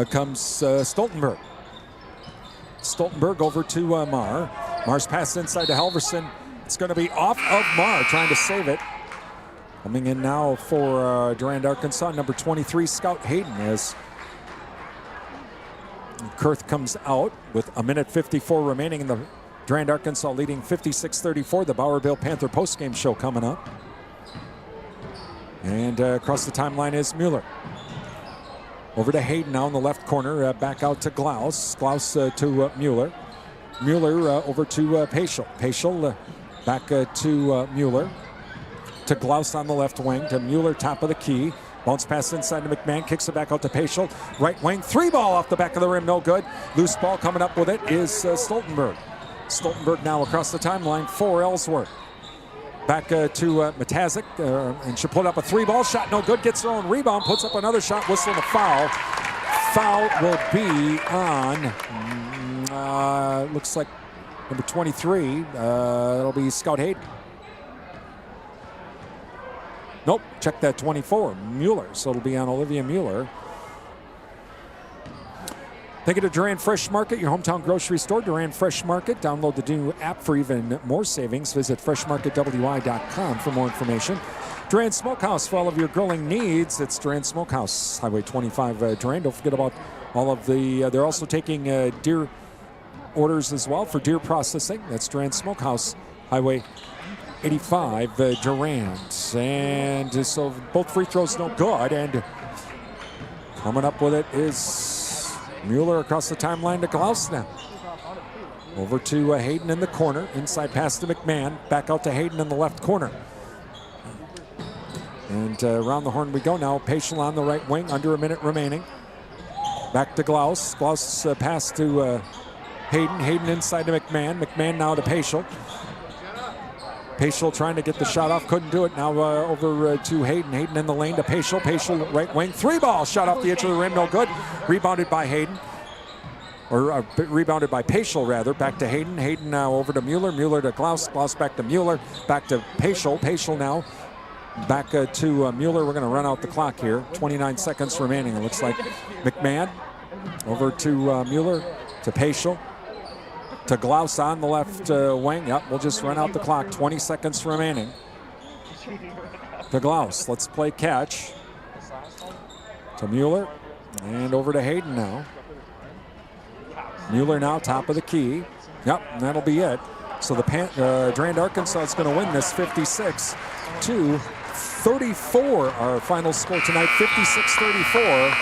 comes Stoltenberg. Stoltenberg over to Marr. Marr's pass inside to Halverson. It's going to be off of Marr, trying to save it. Coming in now for Durand-Arkansaw, number 23, Scout Hayden, as Kurth comes out with a minute 54 remaining in the Durand-Arkansaw leading 56-34. The Bowerville Panther postgame show coming up. And across the timeline is Mueller. Over to Hayden now in the left corner, back out to Glaus. Glaus to Mueller. Mueller over to Paschal. Paschal back to Mueller. To Glaus on the left wing. To Mueller, top of the key. Bounce pass inside to McMahon. Kicks it back out to Paschal. Right wing, 3-ball off the back of the rim. No good. Loose ball coming up with it is Stoltenberg. Stoltenberg now across the timeline for Ellsworth. Back to Matazik, and she'll put up a 3-ball shot. No good. Gets her own rebound. Puts up another shot. Whistling a foul. Foul will be on, looks like number 23. It'll be Scout Hayden. Nope, check that 24, Mueller. So it'll be on Olivia Mueller. Thinking of Durand Fresh Market, your hometown grocery store, Durand Fresh Market. Download the new app for even more savings. Visit freshmarketwi.com for more information. Durand Smokehouse for all of your grilling needs. It's Durand Smokehouse, Highway 25 Durand. Don't forget about all of the, they're also taking deer orders as well for deer processing. That's Durand Smokehouse, Highway 85 Durand. And so both free throws no good. And coming up with it is Mueller across the timeline to Glaus now. Over to Hayden in the corner. Inside pass to McMahon. Back out to Hayden in the left corner. And around the horn we go now. Paschal on the right wing. Under a minute remaining. Back to Glaus. Glaus pass to Hayden. Hayden inside to McMahon. McMahon now to Paschal. Paschal trying to get the shot off. Couldn't do it. Now over to Hayden. Hayden in the lane to Paschal. Paschal right wing. 3-ball shot off the edge of the rim. No good. Rebounded by Hayden. Or rebounded by Paschal, rather. Back to Hayden. Hayden now over to Mueller. Mueller to Glaus. Glaus back to Mueller. Back to Paschal. Paschal now back to Mueller. We're going to run out the clock here. 29 seconds remaining. It looks like McMahon over to Mueller to Paschal. To Glaus on the left wing. Yep, we'll just run out the clock. 20 seconds remaining. To Glaus. Let's play catch. To Mueller. And over to Hayden now. Mueller now top of the key. Yep, and that'll be it. So the Durand-Arkansaw is going to win this 56-34. Our final score tonight, 56-34.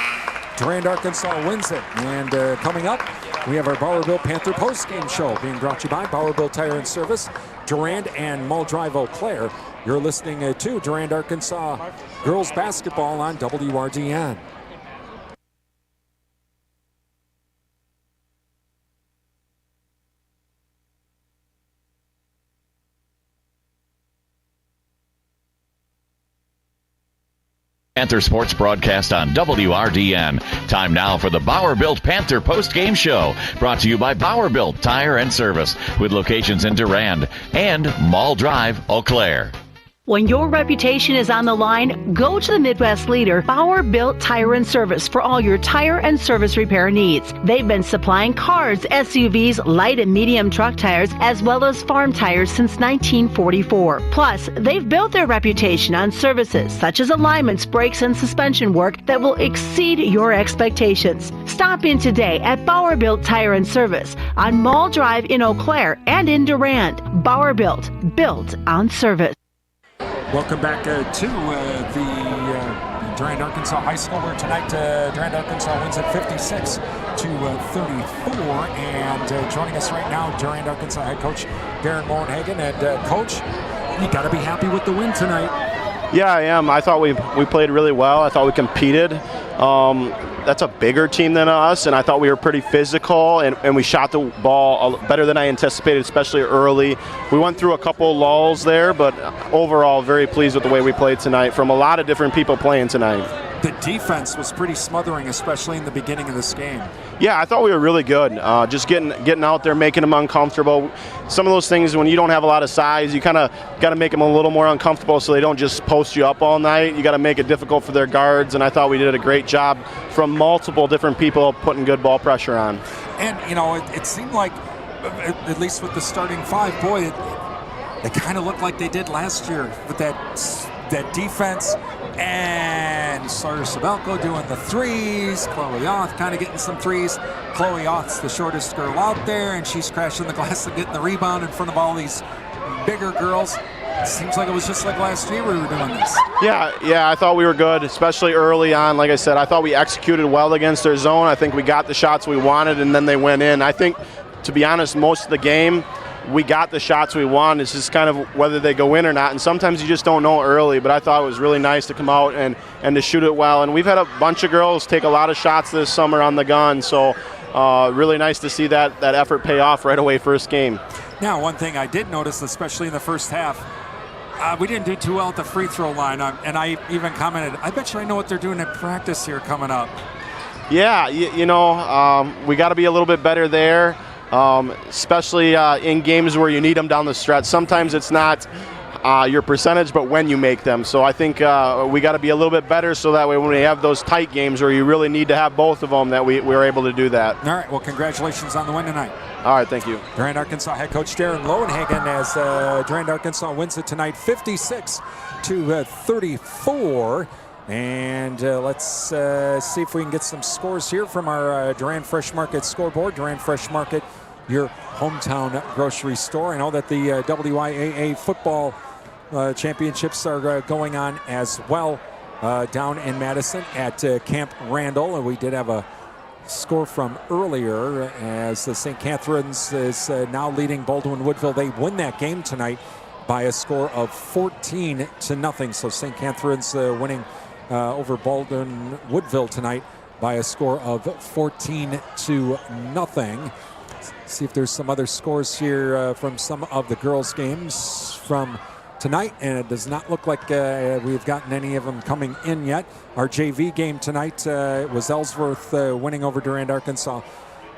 Durand-Arkansaw wins it. And coming up, we have our Bowerville Panther postgame show being brought to you by Bowerville Tire and Service, Durand and Mull Drive, Eau Claire. You're listening to Durand-Arkansaw girls basketball on WRDN. Panther Sports broadcast on WRDN. Time now for the Bowerville Panther post-game show, brought to you by Bowerville Tire and Service, with locations in Durand and Mull Drive, Eau Claire. When your reputation is on the line, go to the Midwest leader, Bowerville Tire and Service, for all your tire and service repair needs. They've been supplying cars, SUVs, light and medium truck tires, as well as farm tires since 1944. Plus, they've built their reputation on services such as alignments, brakes, and suspension work that will exceed your expectations. Stop in today at Bowerville Tire and Service on Mull Drive in Eau Claire and in Durand. Bowerville, built on service. Welcome back to the Durand-Arkansaw High School, where tonight Durand-Arkansaw wins at 56-34. And joining us right now, Durand-Arkansaw head coach Darren Moenhagen. And Coach, You got to be happy with the win tonight. Yeah, I am. I thought we played really well. I thought we competed. That's a bigger team than us, and I thought we were pretty physical, and we shot the ball better than I anticipated, especially early. We went through a couple lulls there, but overall very pleased with the way we played tonight from a lot of different people playing tonight. The defense was pretty smothering, especially in the beginning of this game. Yeah, I thought we were really good. Just getting out there, making them uncomfortable. Some of those things, when you don't have a lot of size, you kind of got to make them a little more uncomfortable so they don't just post you up all night. You got to make it difficult for their guards, and I thought we did a great job from multiple different people putting good ball pressure on. And, it seemed like, at least with the starting five, boy, they kind of looked like they did last year with that defense. And Sawyer Sabelko doing the threes. Chloe Oth kind of getting some threes. Chloe Oth's the shortest girl out there, and she's crashing the glass and getting the rebound in front of all these bigger girls. It seems like it was just like last year we were doing this. Yeah, I thought we were good, especially early on. Like I said, I thought we executed well against their zone. I think we got the shots we wanted, and then they went in. I think, to be honest, most of the game, we got the shots we want. It's just kind of whether they go in or not. And sometimes you just don't know early, but I thought it was really nice to come out and to shoot it well. And we've had a bunch of girls take a lot of shots this summer on the gun. So really nice to see that effort pay off right away first game. Now, one thing I did notice, especially in the first half, we didn't do too well at the free throw line. And I even commented, I bet you I know what they're doing in practice here coming up. Yeah, we got to be a little bit better there. Especially in games where you need them down the stretch. Sometimes it's not your percentage, but when you make them. So I think we got to be a little bit better so that way when we have those tight games where you really need to have both of them, that we're able to do that. All right, well, congratulations on the win tonight. All right, thank you. Durand-Arkansaw head coach Darren Lowenhagen as Durand-Arkansaw wins it tonight 56-34. And let's see if we can get some scores here from our Durand Fresh Market scoreboard. Durand Fresh Market, your hometown grocery store. I know that the WIAA football championships are going on as well down in Madison at Camp Randall. And we did have a score from earlier as the St. Catherine's is now leading Baldwin Woodville. They win that game tonight by a score of 14-0. So St. Catherine's winning over Baldwin Woodville tonight by a score of 14-0. See if there's some other scores here from some of the girls' games from tonight, and it does not look like we've gotten any of them coming in yet. Our JV game tonight was Ellsworth winning over Durand-Arkansaw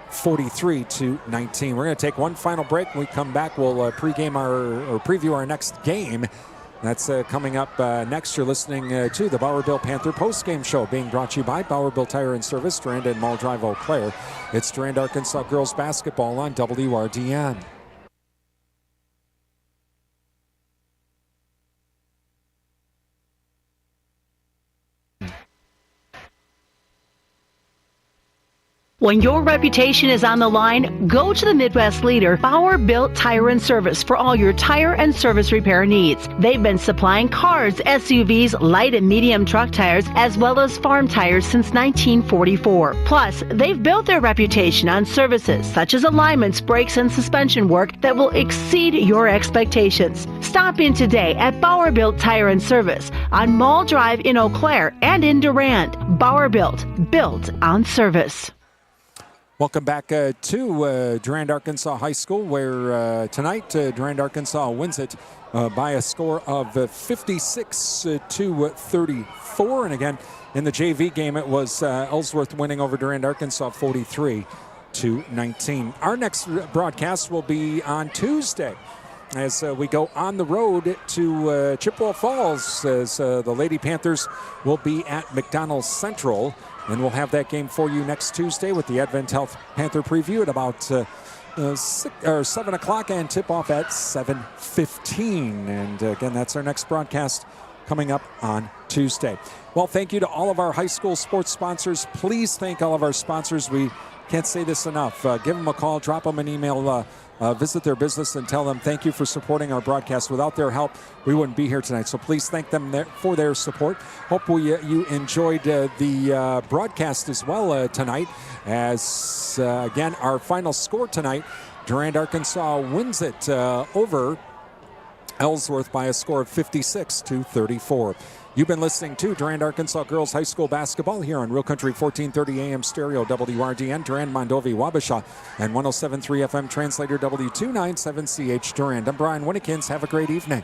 43-19. We're going to take one final break. When we come back, we'll preview our next game. That's coming up next. You're listening to the Bowerville Panther postgame show being brought to you by Bowerville Tire and Service, Durand and Mall Drive, Eau Claire. It's Durand-Arkansaw girls basketball on WRDN. When your reputation is on the line, go to the Midwest leader, Bauer Built Tire and Service, for all your tire and service repair needs. They've been supplying cars, SUVs, light and medium truck tires, as well as farm tires since 1944. Plus, they've built their reputation on services such as alignments, brakes, and suspension work that will exceed your expectations. Stop in today at Bauer Built Tire and Service on Mall Drive in Eau Claire and in Durand. Bauer Built on service. Welcome back to Durand-Arkansaw High School, where tonight Durand-Arkansaw wins it by a score of 56-34. And again, in the JV game, it was Ellsworth winning over Durand-Arkansaw 43-19. Our next broadcast will be on Tuesday as we go on the road to Chippewa Falls, as the Lady Panthers will be at McDonald Central. And we'll have that game for you next Tuesday with the Advent Health Panther preview at about 7 o'clock and tip-off at 7:15. And again, that's our next broadcast coming up on Tuesday. Well, thank you to all of our high school sports sponsors. Please thank all of our sponsors. We can't say this enough. Give them a call, drop them an email, visit their business and tell them thank you for supporting our broadcast. Without their help, we wouldn't be here tonight. So please thank them for their support. Hope you enjoyed the broadcast as well tonight. As again, our final score tonight, Durand-Arkansaw wins it over Ellsworth by a score of 56-34. You've been listening to Durand-Arkansaw Girls High School Basketball here on Real Country 1430 AM Stereo WRDN, Durand, Mondovi, Wabasha, and 107.3 FM Translator W297CH Durand. I'm Brian Winnikins. Have a great evening.